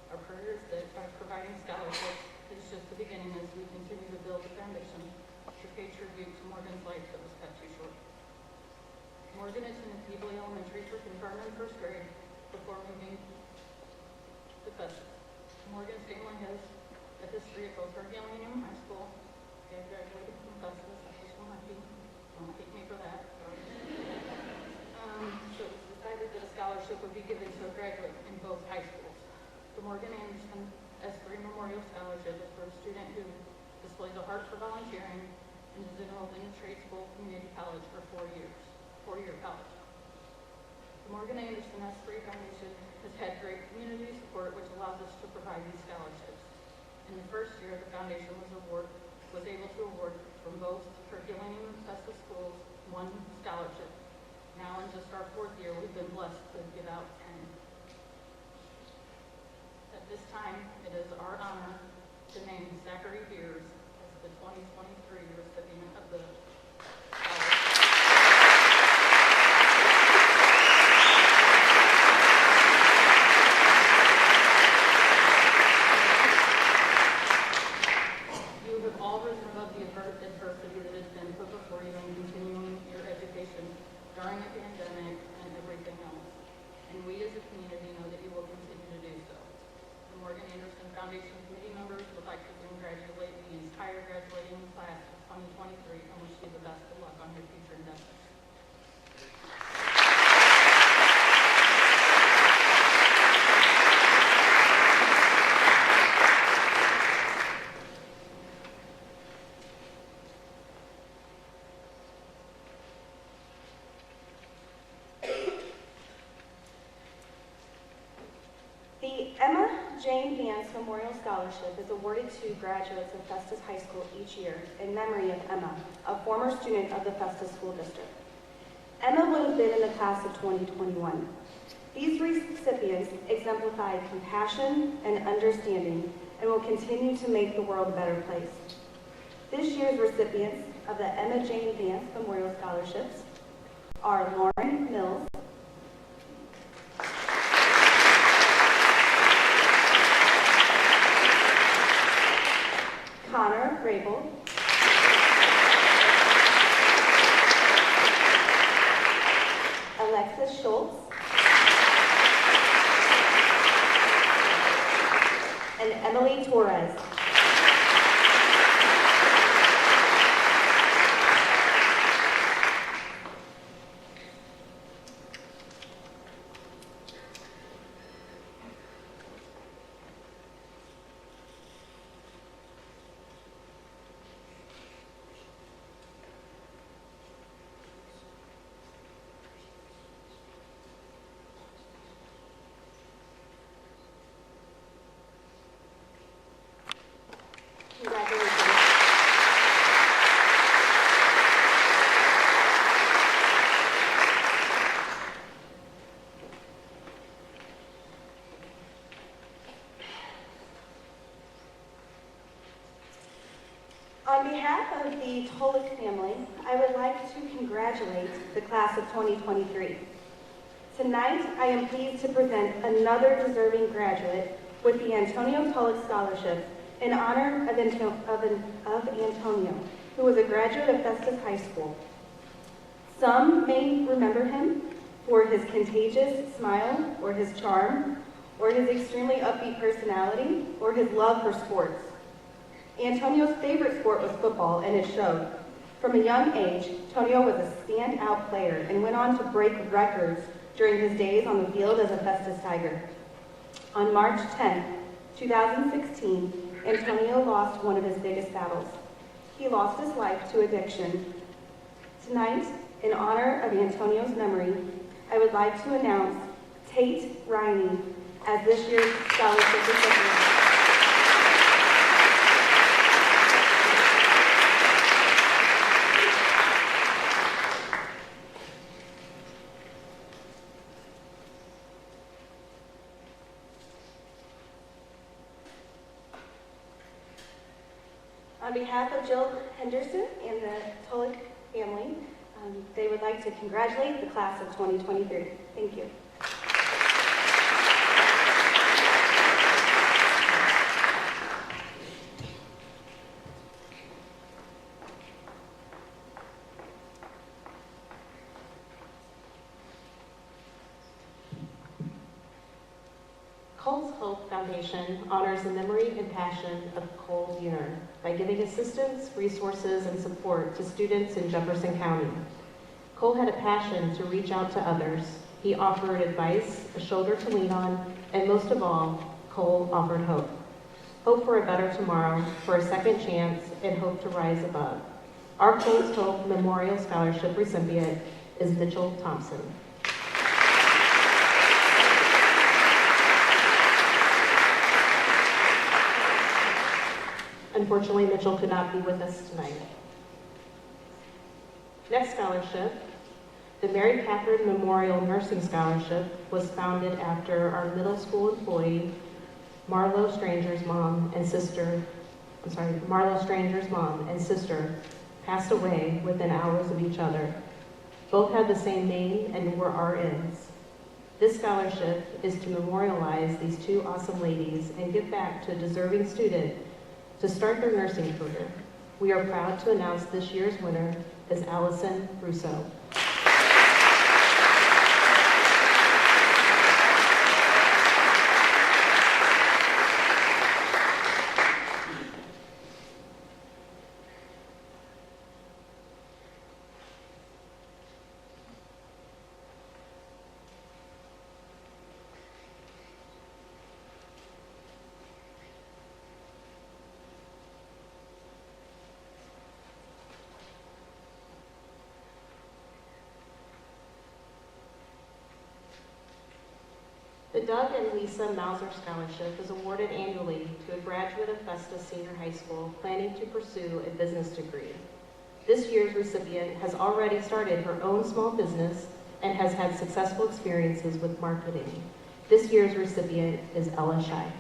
Our prayer is that by providing scholarships, it's just the beginning as we continue to build the foundation to pay tribute to Morgan's life that was cut too short. Morgan attended Peebly Elementary for kindergarten and first grade before moving to Festus. Morgan's family has a history at both Cargill and High School. Dad graduated from Festus. I just want to don't hate me for that. So it was decided that a scholarship would be given to a graduate in both high schools. The Morgan Anderson S3 Memorial Scholarship is for a student who displays a heart for volunteering and is enrolled in a trade school community college for 4-year college. The Morgan Anderson S3 Foundation has had great community support, which allows us to provide these scholarships. In the first year, the foundation was able to award from both Herculaneum and Festus schools 1 scholarship. Now, in just our 4th year, we've been blessed to give out 10. At this time, it is our honor to name Zachary Beers as the 2023 recipient of the adversity that has been put before you in continuing your education during the pandemic and everything else. And we as a community know that you will continue to do so. The Morgan Anderson Foundation committee members would like to congratulate the entire graduating class of 2023 and wish you the best of luck on your future endeavors. The Emma Jane Vance Memorial Scholarship is awarded to graduates of Festus High School each year in memory of Emma, a former student of the Festus School District. Emma would have been in the class of 2021. These recipients exemplify compassion and understanding and will continue to make the world a better place. This year's recipients of the Emma Jane Vance Memorial Scholarships are Lauren Mills, Connor Grable, Alexis Schultz, and Emily Torres. Congratulations. On behalf of the Tolick family, I would like to congratulate the class of 2023. Tonight, I am pleased to present another deserving graduate with the Antonio Tolick Scholarship in honor of Antonio, who was a graduate of Festus High School. Some may remember him for his contagious smile or his charm, or his extremely upbeat personality, or his love for sports. Antonio's favorite sport was football, and it showed. From a young age, Tonio was a standout player and went on to break records during his days on the field as a Festus Tiger. On March 10, 2016, Antonio lost one of his biggest battles. He lost his life to addiction. Tonight, in honor of Antonio's memory, I would like to announce Tate Riney as this year's scholarship recipient. On behalf of Jill Henderson and the Tolik family, they would like to congratulate the class of 2023. Thank you. Cole's Hope Foundation honors the memory and passion of Cole Buhner by giving assistance, resources, and support to students in Jefferson County. Cole had a passion to reach out to others. He offered advice, a shoulder to lean on, and most of all, Cole offered hope. Hope for a better tomorrow, for a second chance, and hope to rise above. Our Cole's Hope Memorial Scholarship recipient is Mitchell Thompson. Unfortunately, Mitchell could not be with us tonight. Next scholarship, the Mary Catherine Memorial Nursing Scholarship, was founded after our middle school employee, Marlo Stranger's mom and sister passed away within hours of each other. Both had the same name and were RNs. This scholarship is to memorialize these two awesome ladies and give back to a deserving student to start their nursing career. We are proud to announce this year's winner is Allison Russo. The Doug and Lisa Mauser Scholarship is awarded annually to a graduate of Festus Senior High School planning to pursue a business degree. This year's recipient has already started her own small business and has had successful experiences with marketing. This year's recipient is Ella Shai.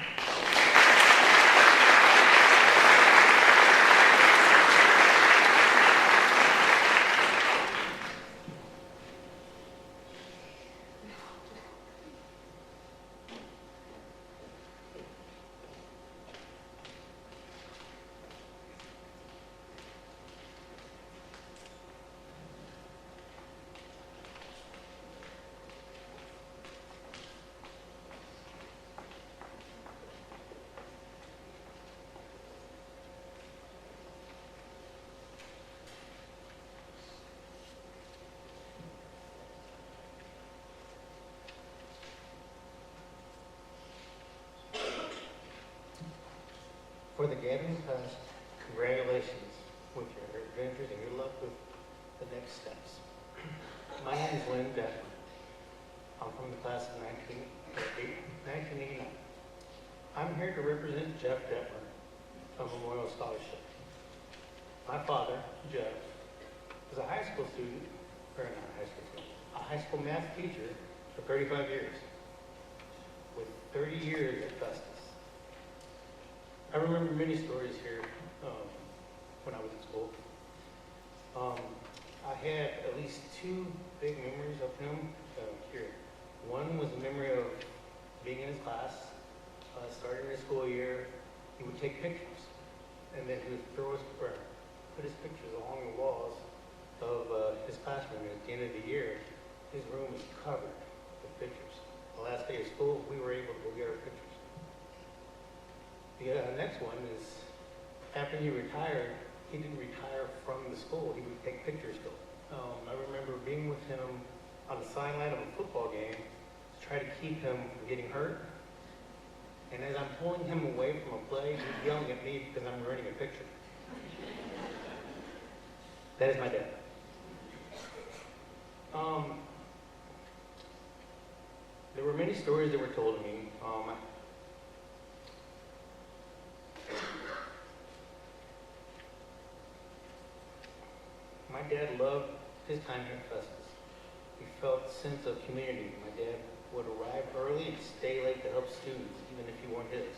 For the gathering class, congratulations with your adventures and good luck with the next steps. My name is Lynn Detmer. I'm from the class of 1989. I'm here to represent Jeff Detmer of Memorial Scholarship. My father, Jeff, was a high school student, or not a high school student, a high school math teacher for 35 years, with 30 years at Festus. I remember many stories here when I was in school. I had at least two big memories of him here. One was a memory of being in his class, starting his school year. He would take pictures, and then he would put his pictures along the walls of his classroom. And at the end of the year, his room was covered with pictures the last day of school, we were able to go get our pictures. The next one is, after he retired, he didn't retire from the school. He would take pictures still. I remember being with him on the sideline of a football game to try to keep him from getting hurt. And as I'm pulling him away from a play, he's yelling at me because I'm running a picture. That is my dad. There were many stories that were told to me. My dad loved his time here at Festus. He felt a sense of community. My dad would arrive early and stay late to help students, even if he weren't his,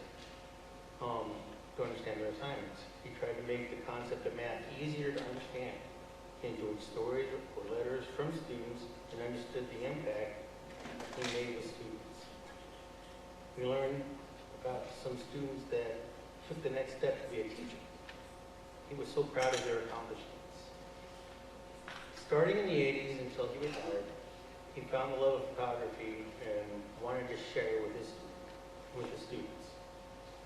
to understand their assignments. He tried to make the concept of math easier to understand. He enjoyed stories or letters from students and understood the impact he made with students. We learned about some students that took the next step to be a teacher. He was so proud of their accomplishments. Starting in the 80s until he retired, he found the love of photography and wanted to share with the students.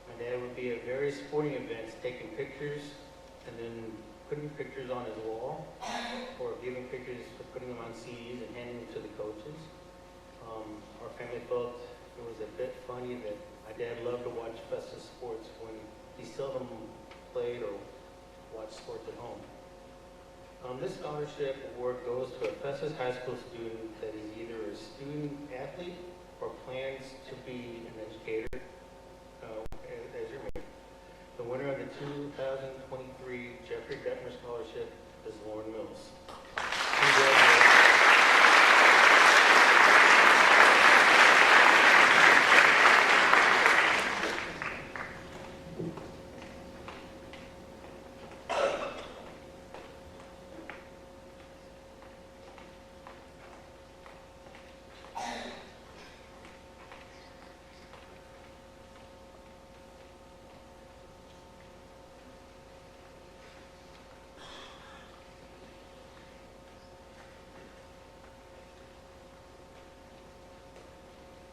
My dad would be at various sporting events taking pictures and then putting pictures on his wall, or giving pictures, putting them on CDs and handing them to the coaches. Our family felt it was a bit funny that my dad loved to watch Festus sports when he seldom played or watched sports at home. This scholarship award goes to a Festus High School student that is either a student athlete or plans to be an educator as your major. The winner of the 2023 Jeffrey Detmer Scholarship is Lauren Mills. Congratulations.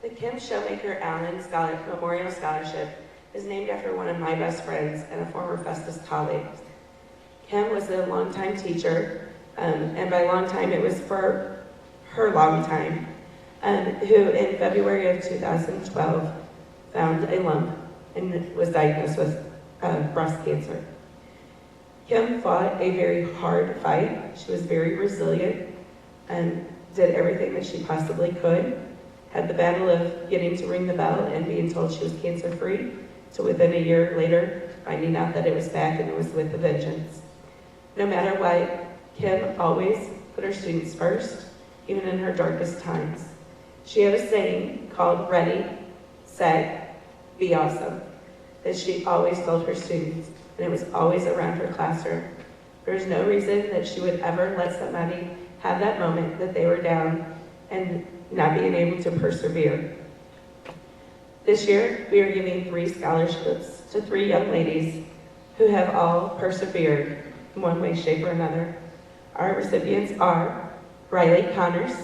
The Kim Showmaker Allen Memorial Scholarship is named after one of my best friends and a former Festus colleague. Kim was a longtime teacher, and by long time it was for her long time, who in February of 2012 found a lump and was diagnosed with breast cancer. Kim fought a very hard fight. She was very resilient and did everything that she possibly could. Had the battle of getting to ring the bell and being told she was cancer-free, to within a year later finding out that it was back and it was with a vengeance. No matter what, Kim always put her students first, even in her darkest times. She had a saying called ready, set, be awesome, that she always told her students, and it was always around her classroom. There's no reason that she would ever let somebody have that moment that they were down and not being able to persevere. This year, we are giving 3 scholarships to 3 young ladies who have all persevered in one way, shape, or another. Our recipients are Riley Connors,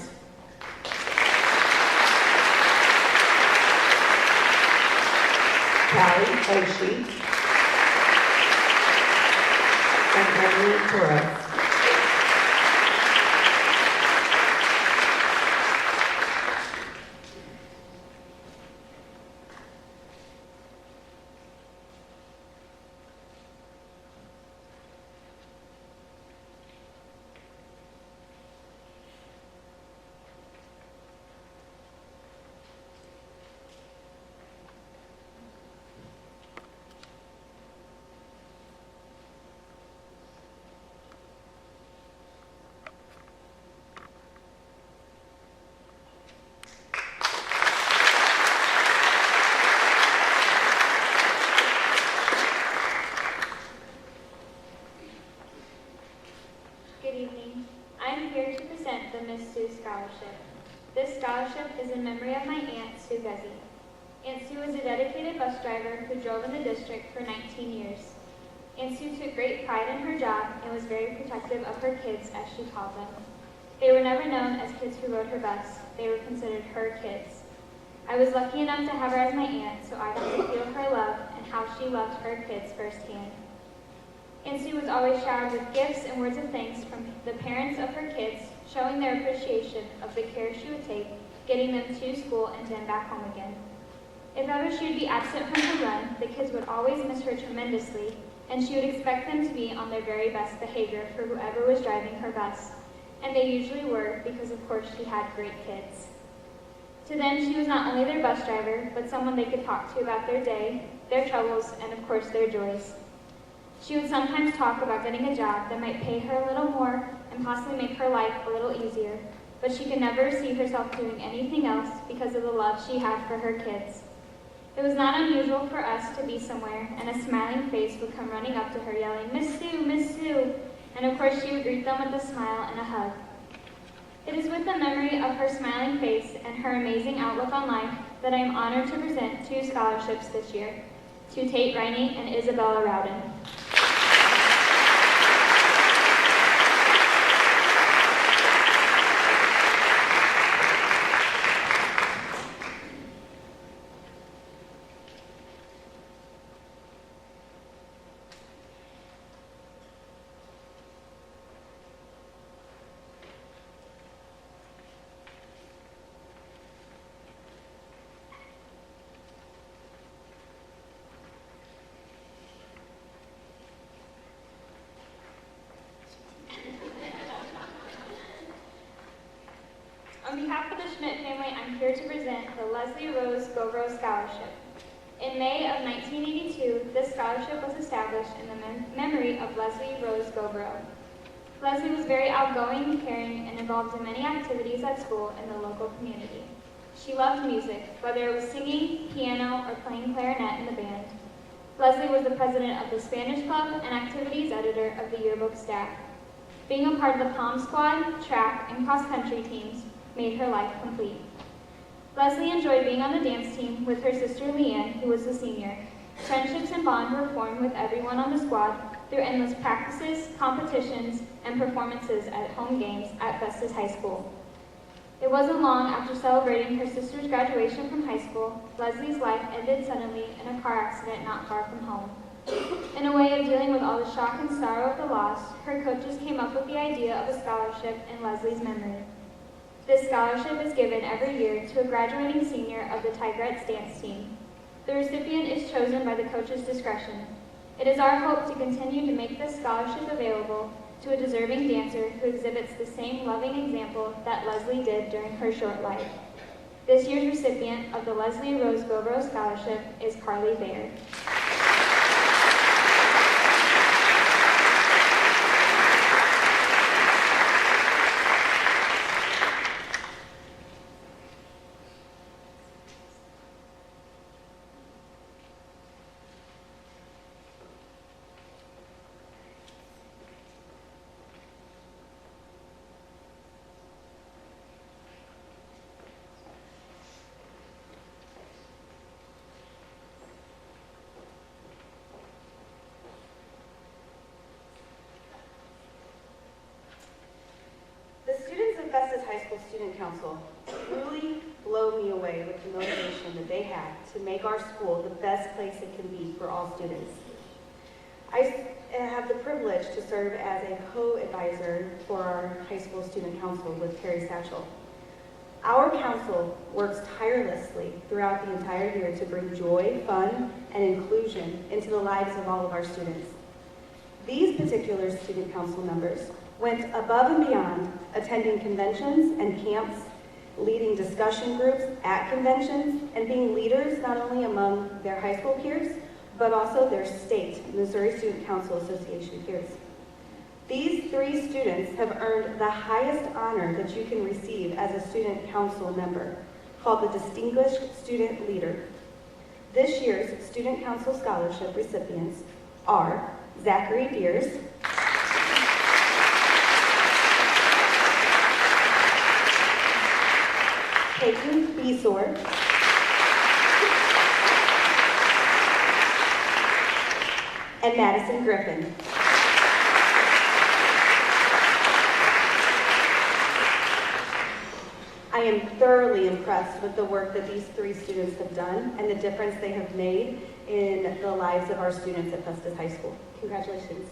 Callie Oshie, and Emily Torres. Scholarship. This scholarship is in memory of my Aunt Sue Guzzi. Aunt Sue was a dedicated bus driver who drove in the district for 19 years. Aunt Sue took great pride in her job and was very protective of her kids, as she called them. They were never known as kids who rode her bus. They were considered her kids. I was lucky enough to have her as my aunt, so I got to feel her love and how she loved her kids firsthand. Aunt Sue was always showered with gifts and words of thanks from the parents of her kids, showing their appreciation of the care she would take, getting them to school and then back home again. If ever she would be absent from her run, the kids would always miss her tremendously, and she would expect them to be on their very best behavior for whoever was driving her bus. And they usually were, because of course she had great kids. To them, she was not only their bus driver, but someone they could talk to about their day, their troubles, and of course their joys. She would sometimes talk about getting a job that might pay her a little more and possibly make her life a little easier, but she could never see herself doing anything else because of the love she had for her kids. It was not unusual for us to be somewhere, and a smiling face would come running up to her yelling, "Miss Sue, Miss Sue," and of course she would greet them with a smile and a hug. It is with the memory of her smiling face and her amazing outlook on life that I am honored to present 2 scholarships this year, to Tate Riney and Isabella Rowden. On behalf of the Schmidt family, I'm here to present the Leslie Rose Govro Scholarship. In May of 1982, this scholarship was established in the memory of Leslie Rose Govro. Leslie was very outgoing, caring, and involved in many activities at school and the local community. She loved music, whether it was singing, piano, or playing clarinet in the band. Leslie was the president of the Spanish Club and activities editor of the yearbook staff. Being a part of the Pom Squad, track, and cross-country teams made her life complete. Leslie enjoyed being on the dance team with her sister Leanne, who was the senior. Friendships and bonds were formed with everyone on the squad through endless practices, competitions, and performances at home games at Festus High School. It wasn't long after celebrating her sister's graduation from high school, Leslie's life ended suddenly in a car accident not far from home. In a way of dealing with all the shock and sorrow of the loss, her coaches came up with the idea of a scholarship in Leslie's memory. This scholarship is given every year to a graduating senior of the Tigrettes dance team. The recipient is chosen by the coach's discretion. It is our hope to continue to make this scholarship available to a deserving dancer who exhibits the same loving example that Leslie did during her short life. This year's recipient of the Leslie Rose Govro Scholarship is Carly Baird. Festus High School Student Council truly blow me away with the motivation that they have to make our school the best place it can be for all students. I have the privilege to serve as a co-advisor for our high school student council with Terry Satchel. Our council works tirelessly throughout the entire year to bring joy, fun, and inclusion into the lives of all of our students. These particular student council members went above and beyond, attending conventions and camps, leading discussion groups at conventions, and being leaders not only among their high school peers, but also their state, Missouri Student Council Association peers. These 3 students have earned the highest honor that you can receive as a student council member, called the Distinguished Student Leader. This year's Student Council Scholarship recipients are Zachary Deers, Peyton Besor, and Madison Griffin. I am thoroughly impressed with the work that these 3 students have done and the difference they have made in the lives of our students at Festus High School. Congratulations.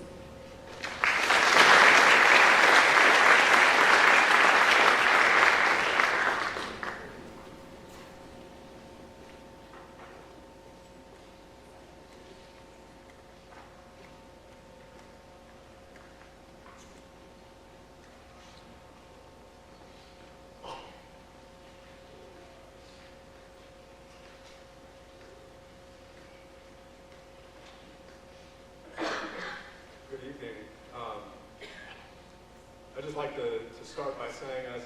Good evening. I'd just like to start by saying, as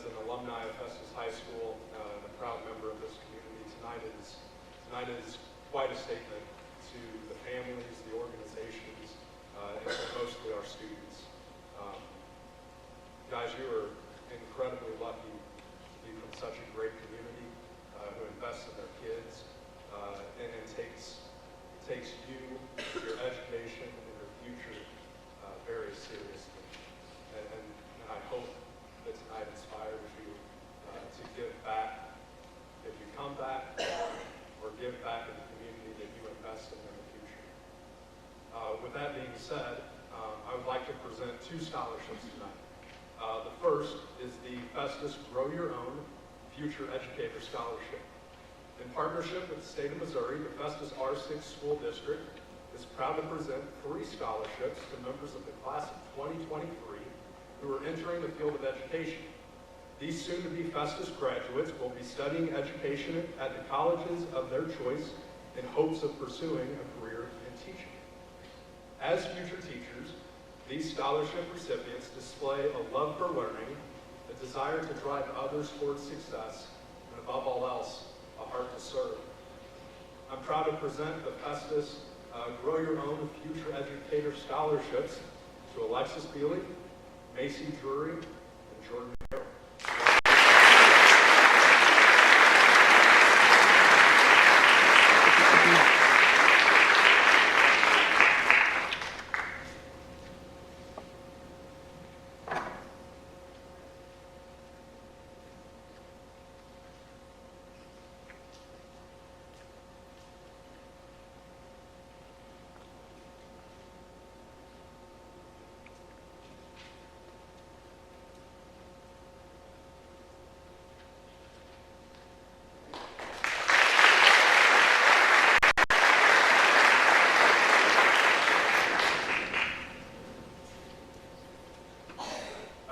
an alumni of Festus High School and a proud member of this community, tonight is quite a statement to the families, the organizations, and mostly our students. Guys, you are incredibly lucky to be from such a great community who invests in their kids and takes you, your education, and your future very seriously. And I hope that tonight inspires you to give back if you come back, or give back in the community that you invest in the future. With that being said, I would like to present 2 scholarships tonight. The first is the Festus Grow Your Own Future Educator Scholarship. In partnership with the state of Missouri, the Festus R6 School District is proud to present 3 scholarships to members of the class of 2023 who are entering the field of education. These soon-to-be Festus graduates will be studying education at the colleges of their choice in hopes of pursuing a career in teaching. As future teachers, these scholarship recipients display a love for learning, a desire to drive others towards success, and above all else, a heart to serve. I'm proud to present the Festus Grow Your Own Future Educator Scholarships to Alexis Bealey, Macy Drury, and Jordan Merrill.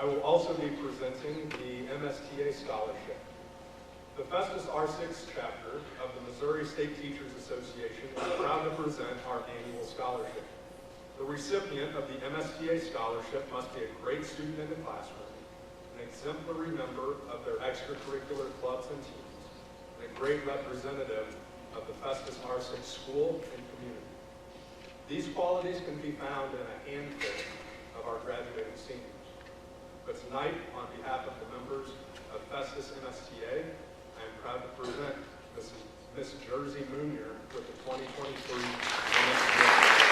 I will also be presenting the MSTA Scholarship. The Festus R6 chapter of the Missouri State Teachers Association is proud to present our annual scholarship. The recipient of the MSTA Scholarship must be a great student in the classroom, an exemplary member of their extracurricular clubs and teams, and a great representative of the Festus R6 school and community. These qualities can be found in a handful of our graduating seniors. But tonight, on behalf of the members of Festus MSTA, I am proud to present Miss Jersey Moonier with the 2023 MSTA.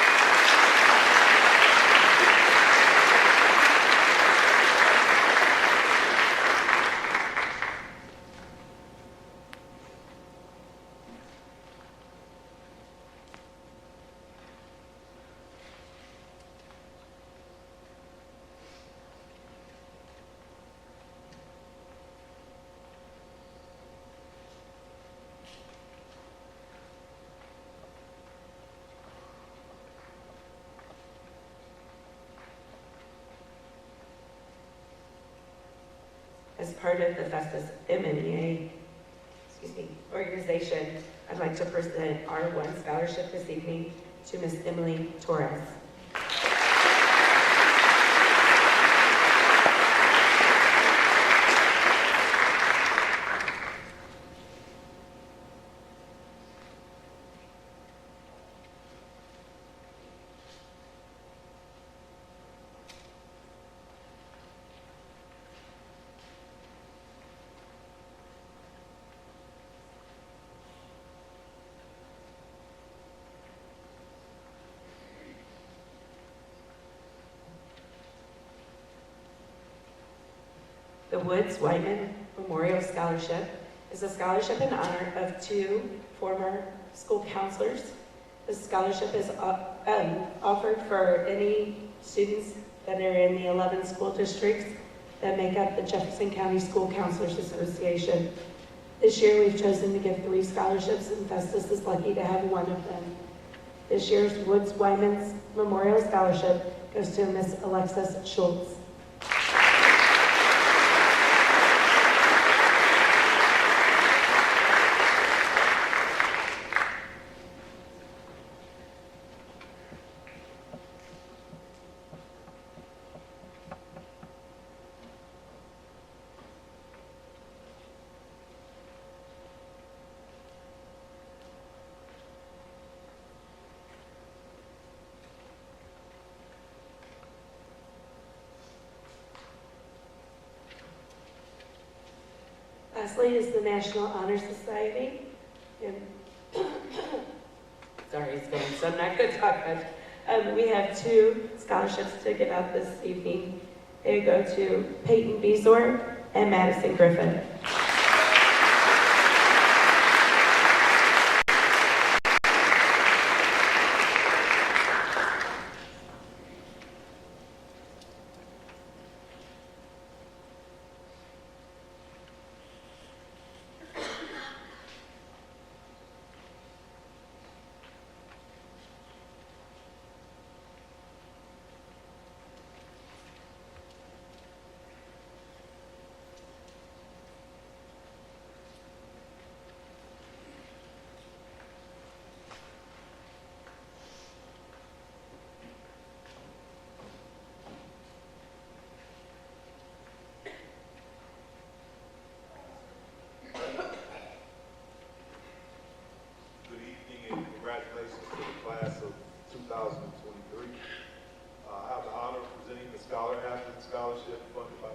As part of the Festus MNEA organization, I'd like to present our 1 scholarship this evening to Miss Emily Torres. The Woods Wyman Memorial Scholarship is a scholarship in honor of 2 former school counselors. This scholarship is offered for any students that are in the 11 school districts that make up the Jefferson County School Counselors Association. This year we've chosen to give 3 scholarships, and Festus is lucky to have one of them. This year's Woods Wyman's Memorial Scholarship goes to Miss Alexis Schultz. Lastly is the National Honor Society. And sorry, it's going so I'm not going to talk much. We have 2 scholarships to give out this evening. They go to Peyton Bezor and Madison Griffin. Congratulations to the class of 2023. I have the honor of presenting the Scholar Athlete Scholarship funded by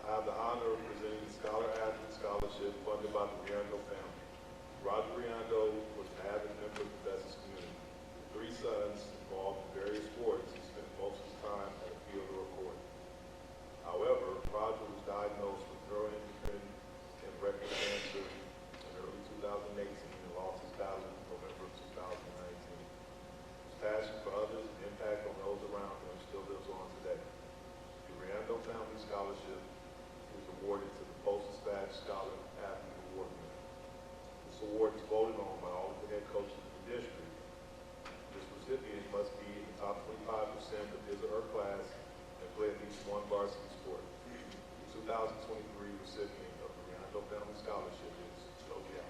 I have the honor of presenting the Scholar Athlete Scholarship funded by the Riando family. Roger Riando was an avid member of the Festus community. With 3 sons involved in various sports, he spent most of his time at a field or a court. However, Roger was diagnosed with neuroendocrine and rectal cancer in early 2018 and lost his battle in November of 2019. His passion for others and impact on those around him still lives on today. The Riando Family Scholarship is awarded to the Post-Dispatch Scholar Athlete Award winner. This award is voted on by all of the head coaches of the district. This recipient must be in the top 25% of his or her class and play at least 1 varsity sport. The 2023 recipient of the Riando Family Scholarship is Joe Allen.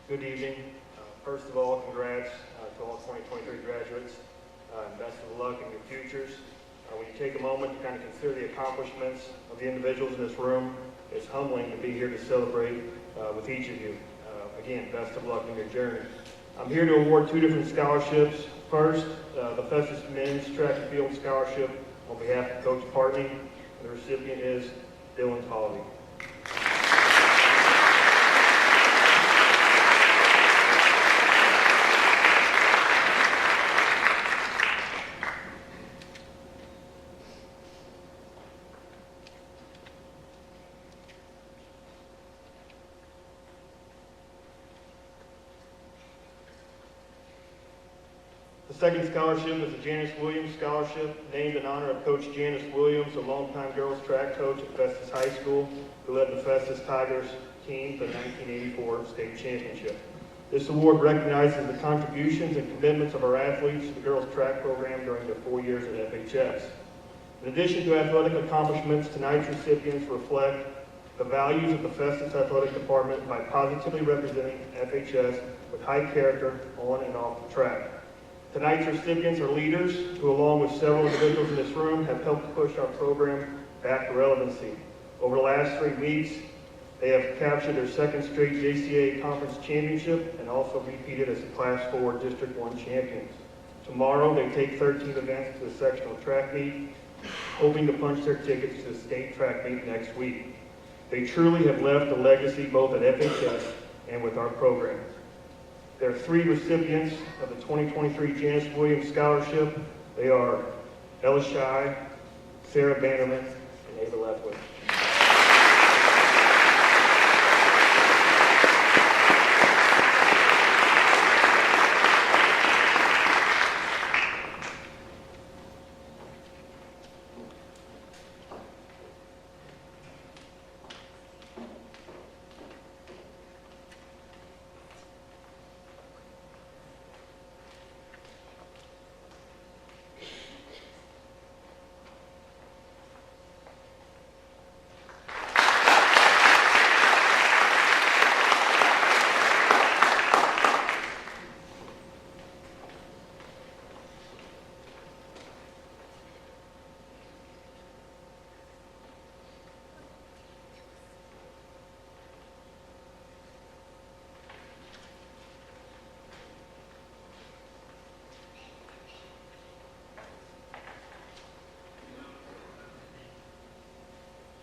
Good evening. First of all, congrats to all 2023 graduates, and best of luck in your futures. When you take a moment to kind of consider the accomplishments of the individuals in this room, it's humbling to be here to celebrate with each of you. Again, best of luck in your journey. I'm here to award 2 different scholarships. First, the Festus Men's Track and Field Scholarship on behalf of Coach Partney. The recipient is Dylan Hawley. The second scholarship is the Janice Williams Scholarship, named in honor of Coach Janice Williams, a longtime girls track coach at Festus High School, who led the Festus Tigers team to the 1984 state championship. This award recognizes the contributions and commitments of our athletes to the girls track program during their 4 years at FHS. In addition to athletic accomplishments, tonight's recipients reflect the values of the Festus Athletic Department by positively representing FHS with high character on and off the track. Tonight's recipients are leaders who, along with several individuals in this room, have helped push our program back to relevancy. Over the last 3 weeks, they have captured their 2nd straight JCA Conference Championship and also repeated as the Class 4 District 1 champions. Tomorrow, they take 13 events to the sectional track meet, hoping to punch their tickets to the state track meet next week. They truly have left a legacy both at FHS and with our program. There are 3 recipients of the 2023 Janice Williams Scholarship. They are Ella Shai, Sarah Bannerman, and Ava Lethwick.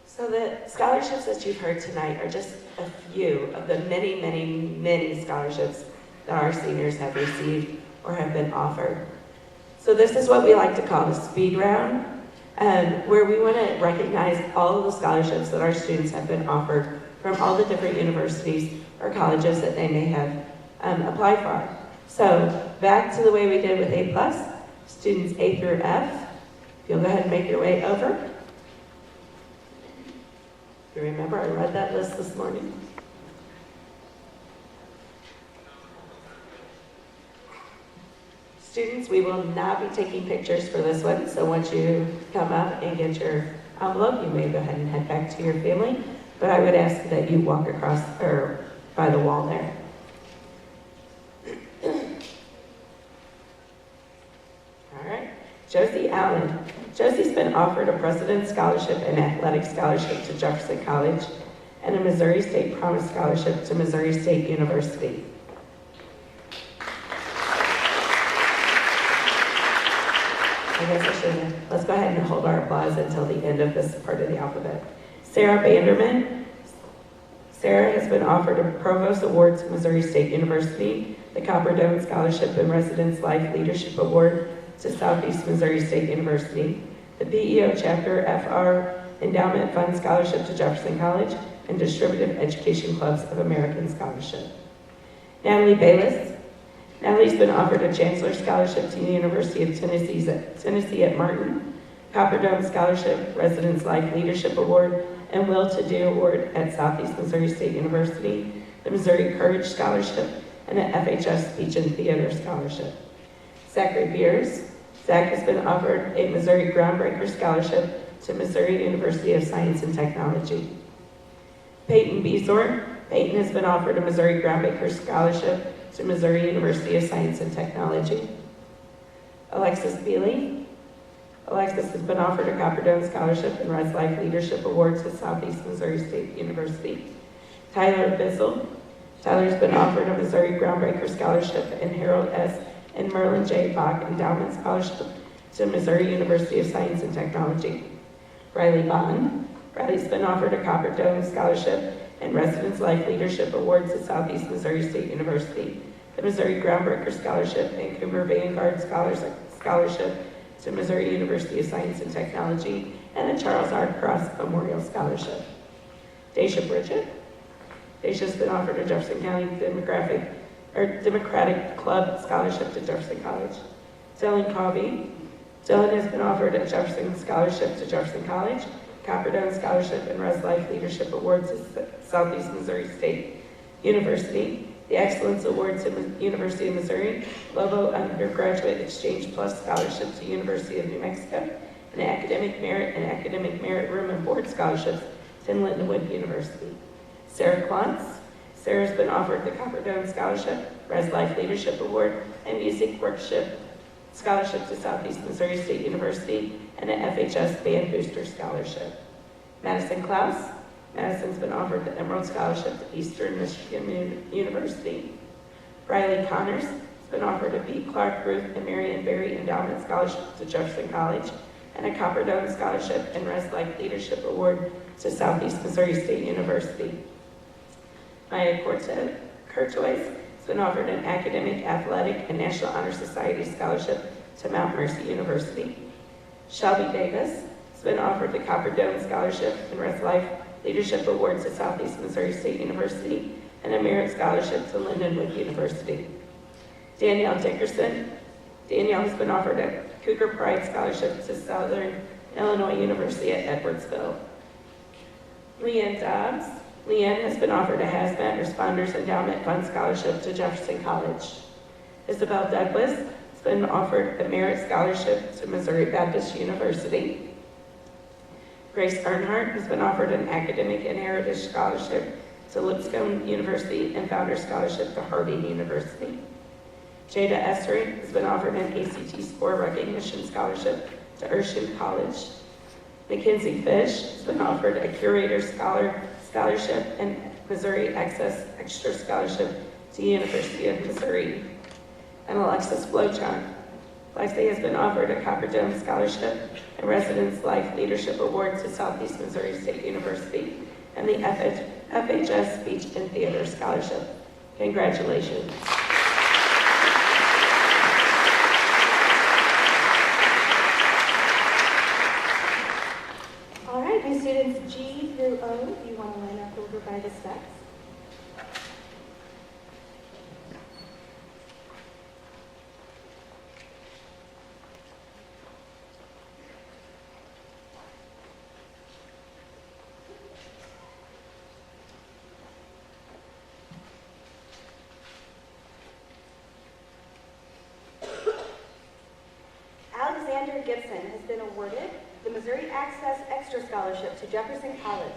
So the scholarships that you've heard tonight are just a few of the many, many, many scholarships that our seniors have received or have been offered. So this is what we like to call the speed round, where we want to recognize all of the scholarships that our students have been offered from all the different universities or colleges that they may have applied for. So back to the way we did with A+, students A through F. If you'll go ahead and make your way over. You remember I read that list this morning? Students, we will not be taking pictures for this one, so once you come up and get your envelope, you may go ahead and head back to your family, but I would ask that you walk across or by the wall there. All right, Josie Allen. Josie's been offered a President's Scholarship and Athletic Scholarship to Jefferson College and a Missouri State Promise Scholarship to Missouri State University. I guess I should. Let's go ahead and hold our applause until the end of this part of the alphabet. Sarah Banderman. Sarah has been offered a Provost Award to Missouri State University, the Copper Dome Scholarship and Residence Life Leadership Award to Southeast Missouri State University, the PEO Chapter FR Endowment Fund Scholarship to Jefferson College, and Distributive Education Clubs of American Scholarship. Natalie Bayless. Natalie's been offered a Chancellor Scholarship to the University of Tennessee at Martin, Copper Dome Scholarship, Residence Life Leadership Award, and Will to Do Award at Southeast Missouri State University, the Missouri Courage Scholarship, and the FHS Speech and Theater Scholarship. Zachary Beers. Zach has been offered a Missouri Groundbreaker Scholarship to Missouri University of Science and Technology. Peyton Besor. Peyton has been offered a Missouri Groundbreaker Scholarship to Missouri University of Science and Technology. Alexis Bealey. Alexis has been offered a Copper Dome Scholarship and Res Life Leadership Award to Southeast Missouri State University. Tyler Bissell. Tyler's been offered a Missouri Groundbreaker Scholarship and Harold S. and Merlin J. Bach Endowment Scholarship to Missouri University of Science and Technology. Riley Bond. Riley's been offered a Copper Dome Scholarship and Residence Life Leadership Award to Southeast Missouri State University, the Missouri Groundbreaker Scholarship and Coomer Vanguard Scholarship to Missouri University of Science and Technology, and a Charles R. Cross Memorial Scholarship. Daisha Bridget. Daisha's been offered a Jefferson County Democratic Club Scholarship to Jefferson College. Dylan Covey. Dylan has been offered a Jefferson Scholarship to Jefferson College, Copper Dome Scholarship and Res Life Leadership Awards to Southeast Missouri State University, the Excellence Award to University of Missouri, Lobo Undergraduate Exchange Plus Scholarship to University of New Mexico, and Academic Merit Room and Board Scholarships to Lindenwood University. Sarah Klontz. Sarah's been offered the Copper Dome Scholarship, Res Life Leadership Award, and Music Workshop Scholarship to Southeast Missouri State University, and an FHS Band Booster Scholarship. Madison Klaus. Madison's been offered the Emerald Scholarship to Eastern Michigan University. Riley Connors has been offered a B. Clark, Ruth, and Marion Berry Endowment Scholarship to Jefferson College, and a Copper Dome Scholarship and Res Life Leadership Award to Southeast Missouri State University. Maya Courtois has been offered an Academic, Athletic, and National Honor Society Scholarship to Mount Mercy University. Shelby Davis has been offered the Copper Dome Scholarship and Res Life Leadership Award to Southeast Missouri State University, and a Merit Scholarship to Lindenwood University. Danielle Dickerson. Danielle has been offered a Cougar Pride Scholarship to Southern Illinois University at Edwardsville. Leanne Dobbs. Leanne has been offered a Hazmat Responders Endowment Fund Scholarship to Jefferson College. Isabel Douglas has been offered a Merit Scholarship to Missouri Baptist University. Grace Earnhardt has been offered an Academic and Heritage Scholarship to Lipscomb University and Founder Scholarship to Harding University. Jada Essering has been offered an ACT Score Recognition Scholarship to Urshan College. Mackenzie Fish has been offered a Curator Scholarship and Missouri Access Extra Scholarship to University of Missouri. And Alexis Flochon. Lexi has been offered a Copper Dome Scholarship and Residence Life Leadership Award to Southeast Missouri State University, and the FHS Speech and Theater Scholarship. Congratulations. All right, my students G through O, you want to line up over by the steps. Alexander Gibson has been awarded the Missouri Access Extra Scholarship to Jefferson College.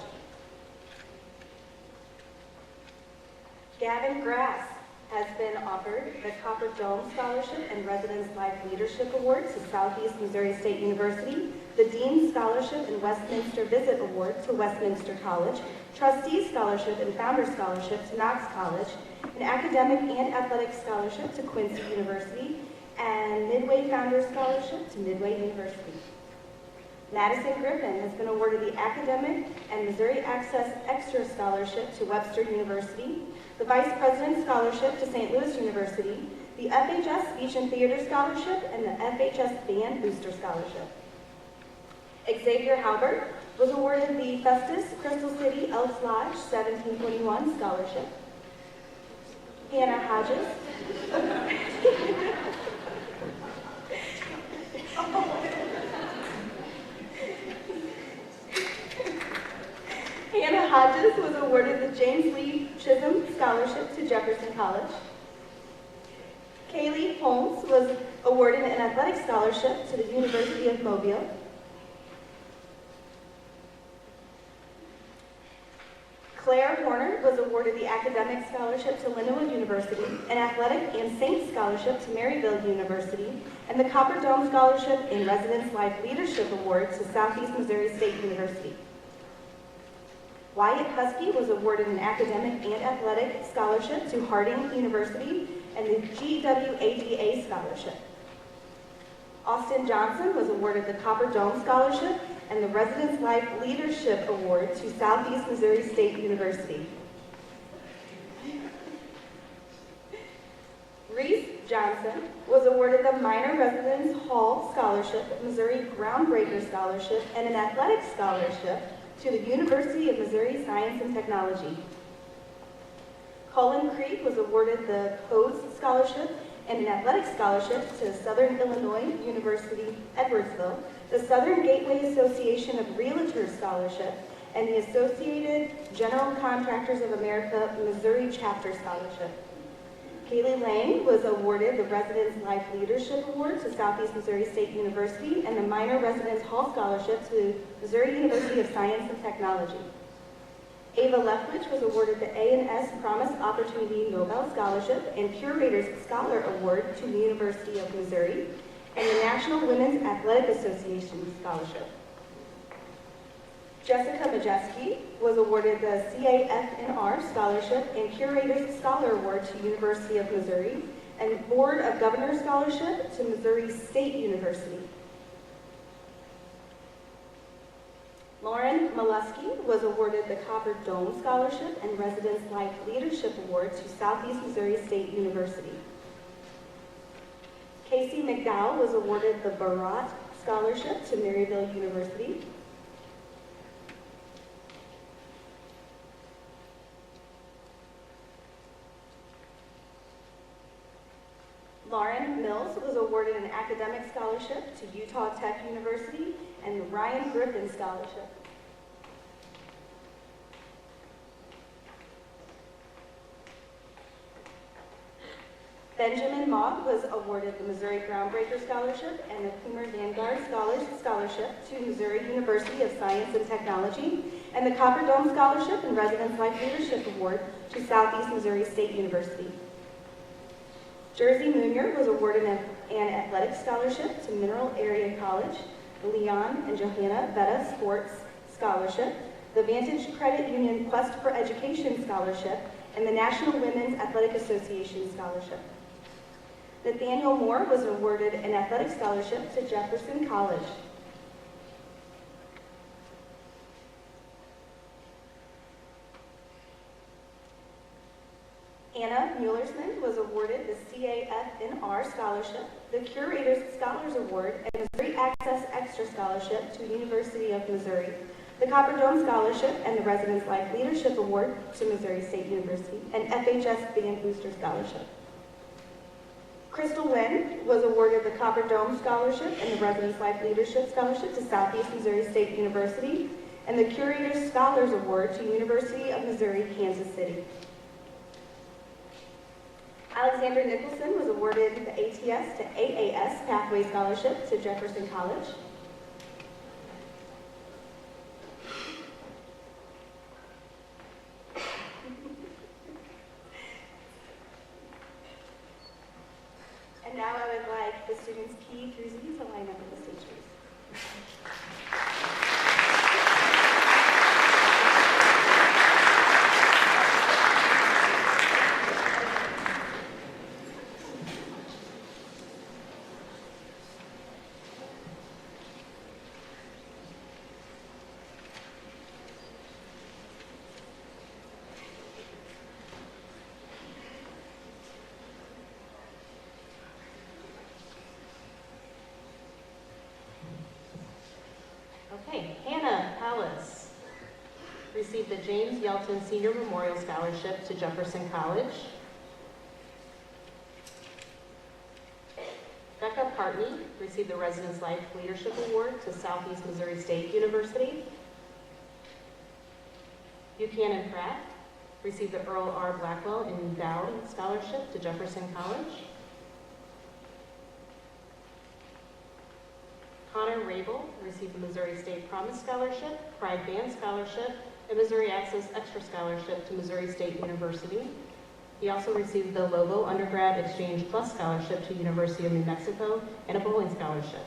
Gavin Grass has been offered the Copper Dome Scholarship and Residence Life Leadership Award to Southeast Missouri State University, the Dean Scholarship and Westminster Visit Award to Westminster College, Trustees Scholarship and Founder Scholarship to Knox College, an Academic and Athletic Scholarship to Quincy University, and Midway Founder Scholarship to Midway University. Madison Griffin has been awarded the Academic and Missouri Access Extra Scholarship to Webster University, the Vice President Scholarship to St. Louis University, the FHS Speech and Theater Scholarship, and the FHS Band Booster Scholarship. Xavier Halbert was awarded the Festus Crystal City Elks Lodge 1721 Scholarship. Hannah Hodges. Hannah Hodges was awarded the James Lee Chisholm Scholarship to Jefferson College. Kaylee Holmes was awarded an athletic scholarship to the University of Mobile. Claire Horner was awarded the Academic Scholarship to Lindenwood University, an Athletic and Saints Scholarship to Maryville University, and the Copper Dome Scholarship and Residence Life Leadership Award to Southeast Missouri State University. Wyatt Husky was awarded an Academic and Athletic Scholarship to Harding University and the GWADA Scholarship. Austin Johnson was awarded the Copper Dome Scholarship and the Residence Life Leadership Award to Southeast Missouri State University. Reese Johnson was awarded the Minor Residence Hall Scholarship, Missouri Groundbreaker Scholarship, and an Athletic Scholarship to the University of Missouri Science and Technology. Cullen Creek was awarded the Coase Scholarship and an athletic scholarship to Southern Illinois University, Edwardsville, the Southern Gateway Association of Realtors Scholarship, and the Associated General Contractors of America, Missouri Chapter Scholarship. Kaylee Lang was awarded the Residence Life Leadership Award to Southeast Missouri State University and the Minor Residence Hall Scholarship to Missouri University of Science and Technology. Ava Lefwich was awarded the A&S Promise Opportunity Nobel Scholarship and Curator's Scholar Award to the University of Missouri and the National Women's Athletic Association Scholarship. Jessica Majeski was awarded the CAFNR Scholarship and Curator's Scholar Award to University of Missouri and Board of Governors Scholarship to Missouri State University. Lauren Molesky was awarded the Copper Dome Scholarship and Residence Life Leadership Award to Southeast Missouri State University. Casey McDowell was awarded the Barat Scholarship to Maryville University. Lauren Mills was awarded an academic scholarship to Utah Tech University and the Ryan Griffin Scholarship. Benjamin Mogg was awarded the Missouri Groundbreaker Scholarship and the Coomer Vanguard Scholarship to Missouri University of Science and Technology and the Copper Dome Scholarship and Residence Life Leadership Award to Southeast Missouri State University. Jersey Moonier was awarded an athletic scholarship to Mineral Area College, the Leon and Johanna Vetta Sports Scholarship, the Vantage Credit Union Quest for Education Scholarship, and the National Women's Athletic Association Scholarship. Nathaniel Moore was awarded an athletic scholarship to Jefferson College. Anna Muellersman was awarded the CAFNR Scholarship, the Curator's Scholars Award, and Missouri Access Extra Scholarship to the University of Missouri, the Copper Dome Scholarship and the Residence Life Leadership Award to Missouri State University, and FHS Band Booster Scholarship. Crystal Wynn was awarded the Copper Dome Scholarship and the Residence Life Leadership Scholarship to Southeast Missouri State University, and the Curator's Scholars Award to University of Missouri, Kansas City. Alexander Nicholson was awarded the ATS to AAS Pathway Scholarship to Jefferson College. And now I would like the students Key through Z to line up in the stage, please. Okay, Hannah Hallis received the James Yelton Senior Memorial Scholarship to Jefferson College. Becca Partney received the Residence Life Leadership Award to Southeast Missouri State University. Buchanan Pratt received the Earl R. Blackwell Endowed Scholarship to Jefferson College. Connor Rabel received the Missouri State Promise Scholarship, Pride Band Scholarship, a Missouri Access Extra Scholarship to Missouri State University. He also received the Lobo Undergrad Exchange Plus Scholarship to University of New Mexico and a bowling scholarship.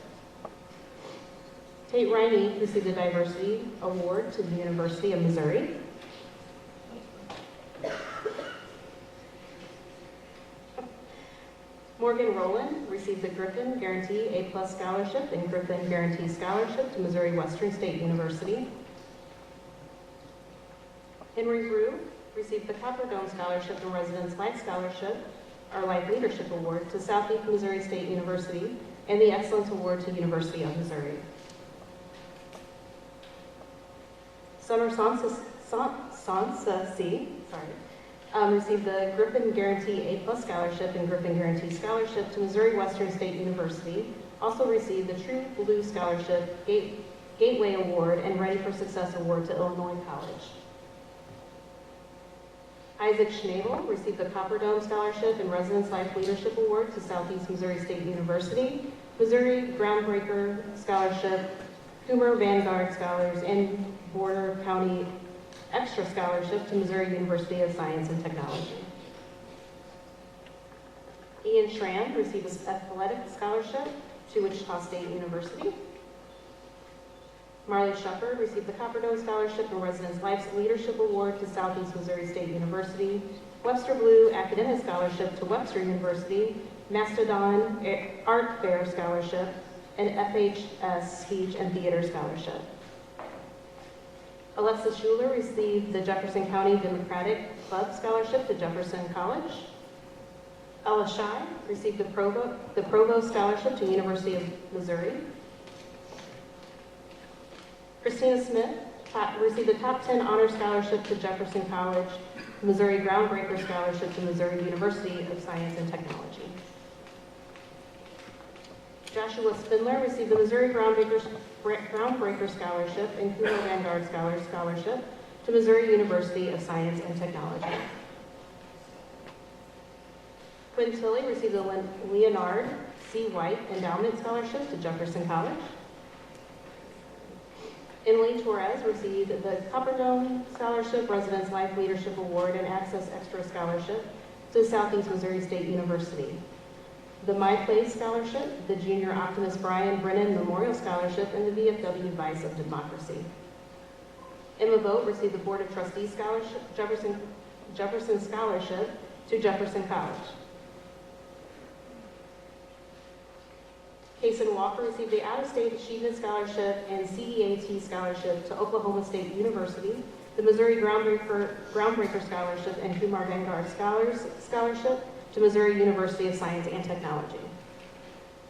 Tate Riney received the Diversity Award to the University of Missouri. Morgan Rowland received the Griffin Guarantee A+ Scholarship and Griffin Guarantee Scholarship to Missouri Western State University. Henry Rue received the Copper Dome Scholarship and Residence Life Scholarship, or Life Leadership Award, to Southeast Missouri State University, and the Excellence Award to University of Missouri. Summer Sansasi received the Griffin Guarantee A+ Scholarship and Griffin Guarantee Scholarship to Missouri Western State University. Also received the True Blue Scholarship, Gateway Award, and Ready for Success Award to Illinois College. Isaac Schnabel received the Copper Dome Scholarship and Residence Life Leadership Award to Southeast Missouri State University, Missouri Groundbreaker Scholarship, Coomer Vanguard Scholars, and Border County Extra Scholarship to Missouri University of Science and Technology. Ian Schramm received an Athletic Scholarship to Wichita State University. Marley Shepard received the Copper Dome Scholarship and Residence Life Leadership Award to Southeast Missouri State University, Webster Blue Academic Scholarship to Webster University, Mastodon Art Fair Scholarship, and FHS Speech and Theater Scholarship. Alexis Schuler received the Jefferson County Democratic Club Scholarship to Jefferson College. Ella Shai received the Provost Scholarship to University of Missouri. Christina Smith received the Top 10 Honor Scholarship to Jefferson College, Missouri Groundbreaker Scholarship to Missouri University of Science and Technology. Joshua Spindler received the Missouri Groundbreaker Scholarship and Kumo Vanguard Scholarship to Missouri University of Science and Technology. Quinn Tilley received the Leonard C. White Endowment Scholarship to Jefferson College. Emily Torres received the Copper Dome Scholarship, Residence Life Leadership Award, and Access Extra Scholarship to Southeast Missouri State University. The My Place Scholarship, the Junior Optimist Brian Brennan Memorial Scholarship, and the VFW Vice of Democracy. Emma Vogt received the Board of Trustees Scholarship, Jefferson Scholarship to Jefferson College. Kason Walker received the Out-of-State Achievement Scholarship and CEAT Scholarship to Oklahoma State University, the Missouri Groundbreaker Scholarship and Kumar Vanguard Scholarship to Missouri University of Science and Technology.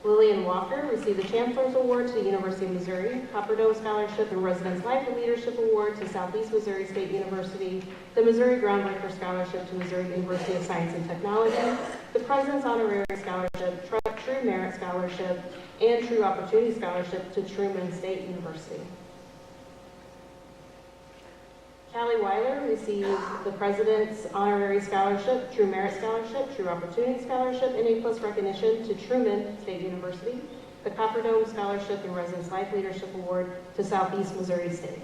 Lillian Walker received the Chancellor's Award to the University of Missouri, Copper Dome Scholarship and Residence Life Leadership Award to Southeast Missouri State University, the Missouri Groundbreaker Scholarship to Missouri University of Science and Technology, the President's Honorary Scholarship, True Merit Scholarship, and True Opportunity Scholarship to Truman State University. Callie Weiler received the President's Honorary Scholarship, True Merit Scholarship, True Opportunity Scholarship, and A+ Recognition to Truman State University, the Copper Dome Scholarship and Residence Life Leadership Award to Southeast Missouri State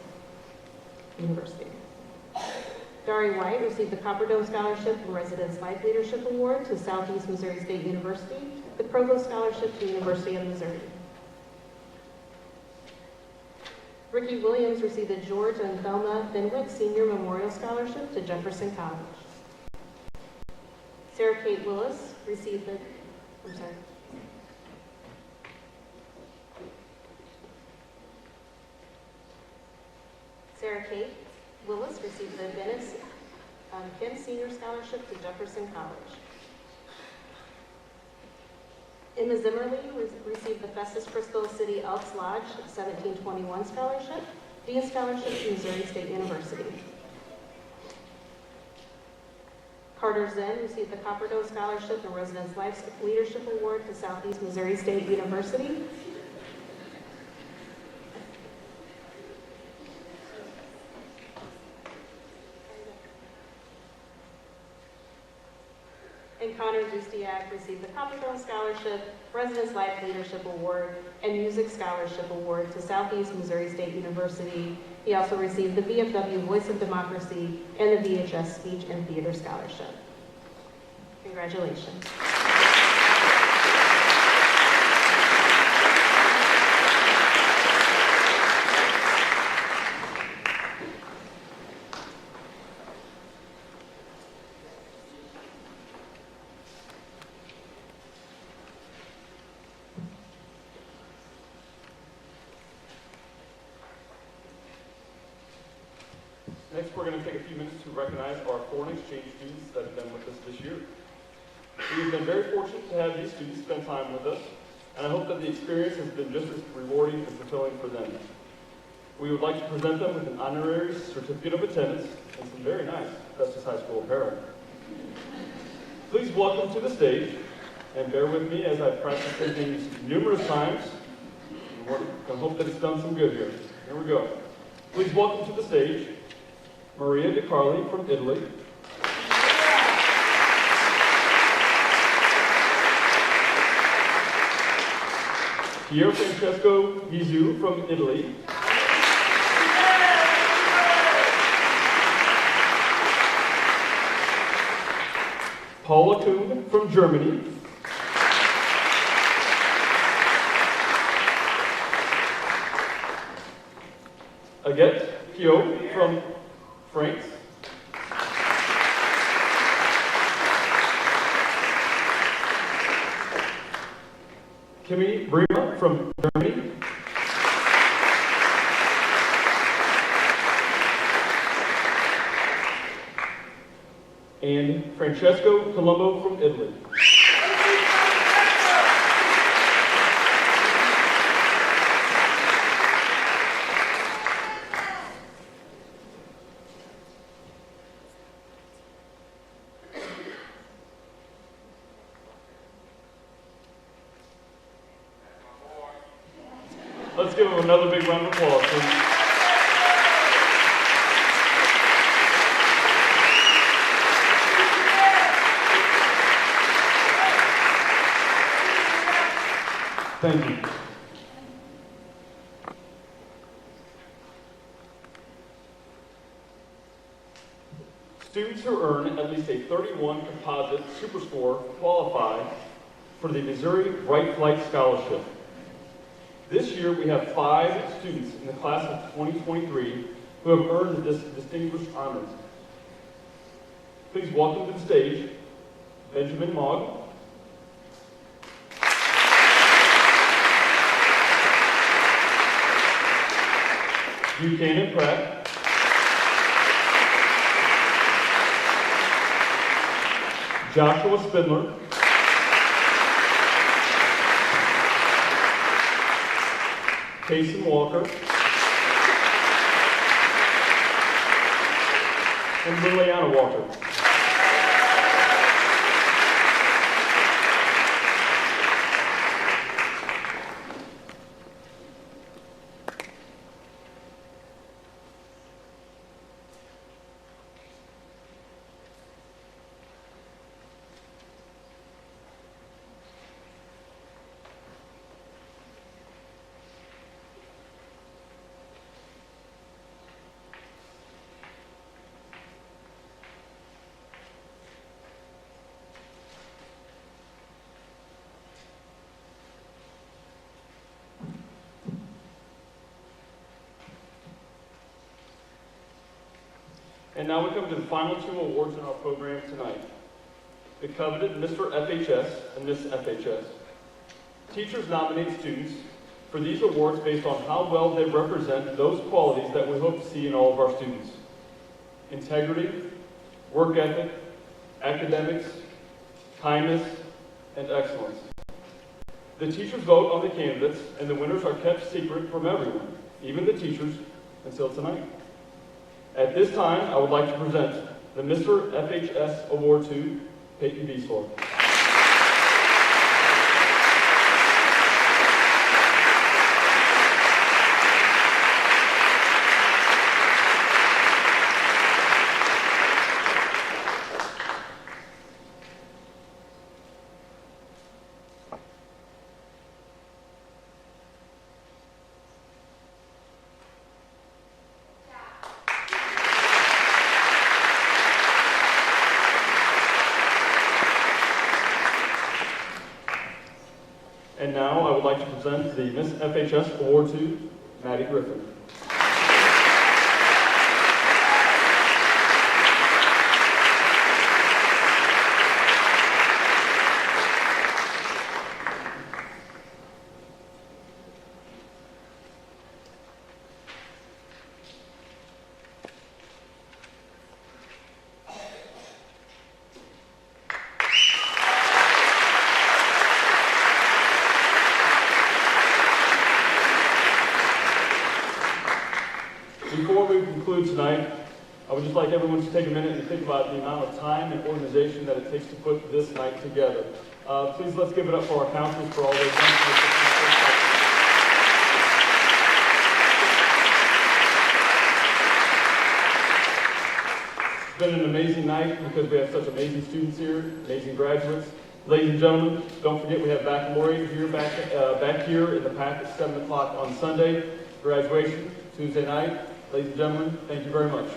University. Dari White received the Copper Dome Scholarship and Residence Life Leadership Award to Southeast Missouri State University, the Provost Scholarship to the University of Missouri. Ricky Williams received the George and Thelma Fenwick Senior Memorial Scholarship to Jefferson College. Sarah Kate Willis received the, Sarah Kate Willis received the Venice Kim Senior Scholarship to Jefferson College. Emma Zimmerly received the Festus Crystal City Elks Lodge 1721 Scholarship, Dean Scholarship to Missouri State University. Carter Zen received the Copper Dome Scholarship and Residence Life Leadership Award to Southeast Missouri State University. And Connor Zustiak received the Copperstone Scholarship, Residence Life Leadership Award, and Music Scholarship Award to Southeast Missouri State University. He also received the VFW Voice of Democracy and the VHS Speech and Theater Scholarship. Congratulations. Next, we're going to take a few minutes to recognize our foreign exchange students that have been with us this year. We've been very fortunate to have these students spend time with us, and I hope that the experience has been just as rewarding and fulfilling for them. We would like to present them with an honorary certificate of attendance and some very nice Festus High School apparel. Please welcome to the stage, and bear with me as I've practiced his names numerous times. I hope that it's done some good here. Here we go. Please welcome to the stage, Maria De Carli from Italy. Pier Francesco Ghizu from Italy. Paula Kuhn from Germany. Agathe Pio from France. Kimi Brima from Germany. And Francesco Colombo from Italy. Let's give them another big round of applause, please. Thank you. Students who earn at least a 31 composite superscore qualify for the Missouri Right Flight Scholarship. This year, we have 5 students in the class of 2023 who have earned this distinguished honor. Please welcome to the stage, Benjamin Mogg, Buchanan Pratt, Joshua Spindler, Kason Walker, and Liliana Walker. And now we come to the final 2 awards in our program tonight. The coveted Mr. FHS and Miss FHS. Teachers nominate students for these awards based on how well they represent those qualities that we hope to see in all of our students. Integrity, work ethic, academics, kindness, and excellence. The teachers vote on the candidates, and the winners are kept secret from everyone, even the teachers, until tonight. At this time, I would like to present the Mr. FHS Award to Peyton Beaslor. present the Miss FHS Award to Maddie Griffin. Before we conclude tonight, I would just like everyone to take a minute and think about the amount of time and organization that it takes to put this night together. Please let's give it up for our counselors for all they've done. It's been an amazing night because we have such amazing students here, amazing graduates. Ladies and gentlemen, don't forget we have baccalaureate here back here in the pack at 7 o'clock on Sunday. Graduation Tuesday night. Ladies and gentlemen, thank you very much.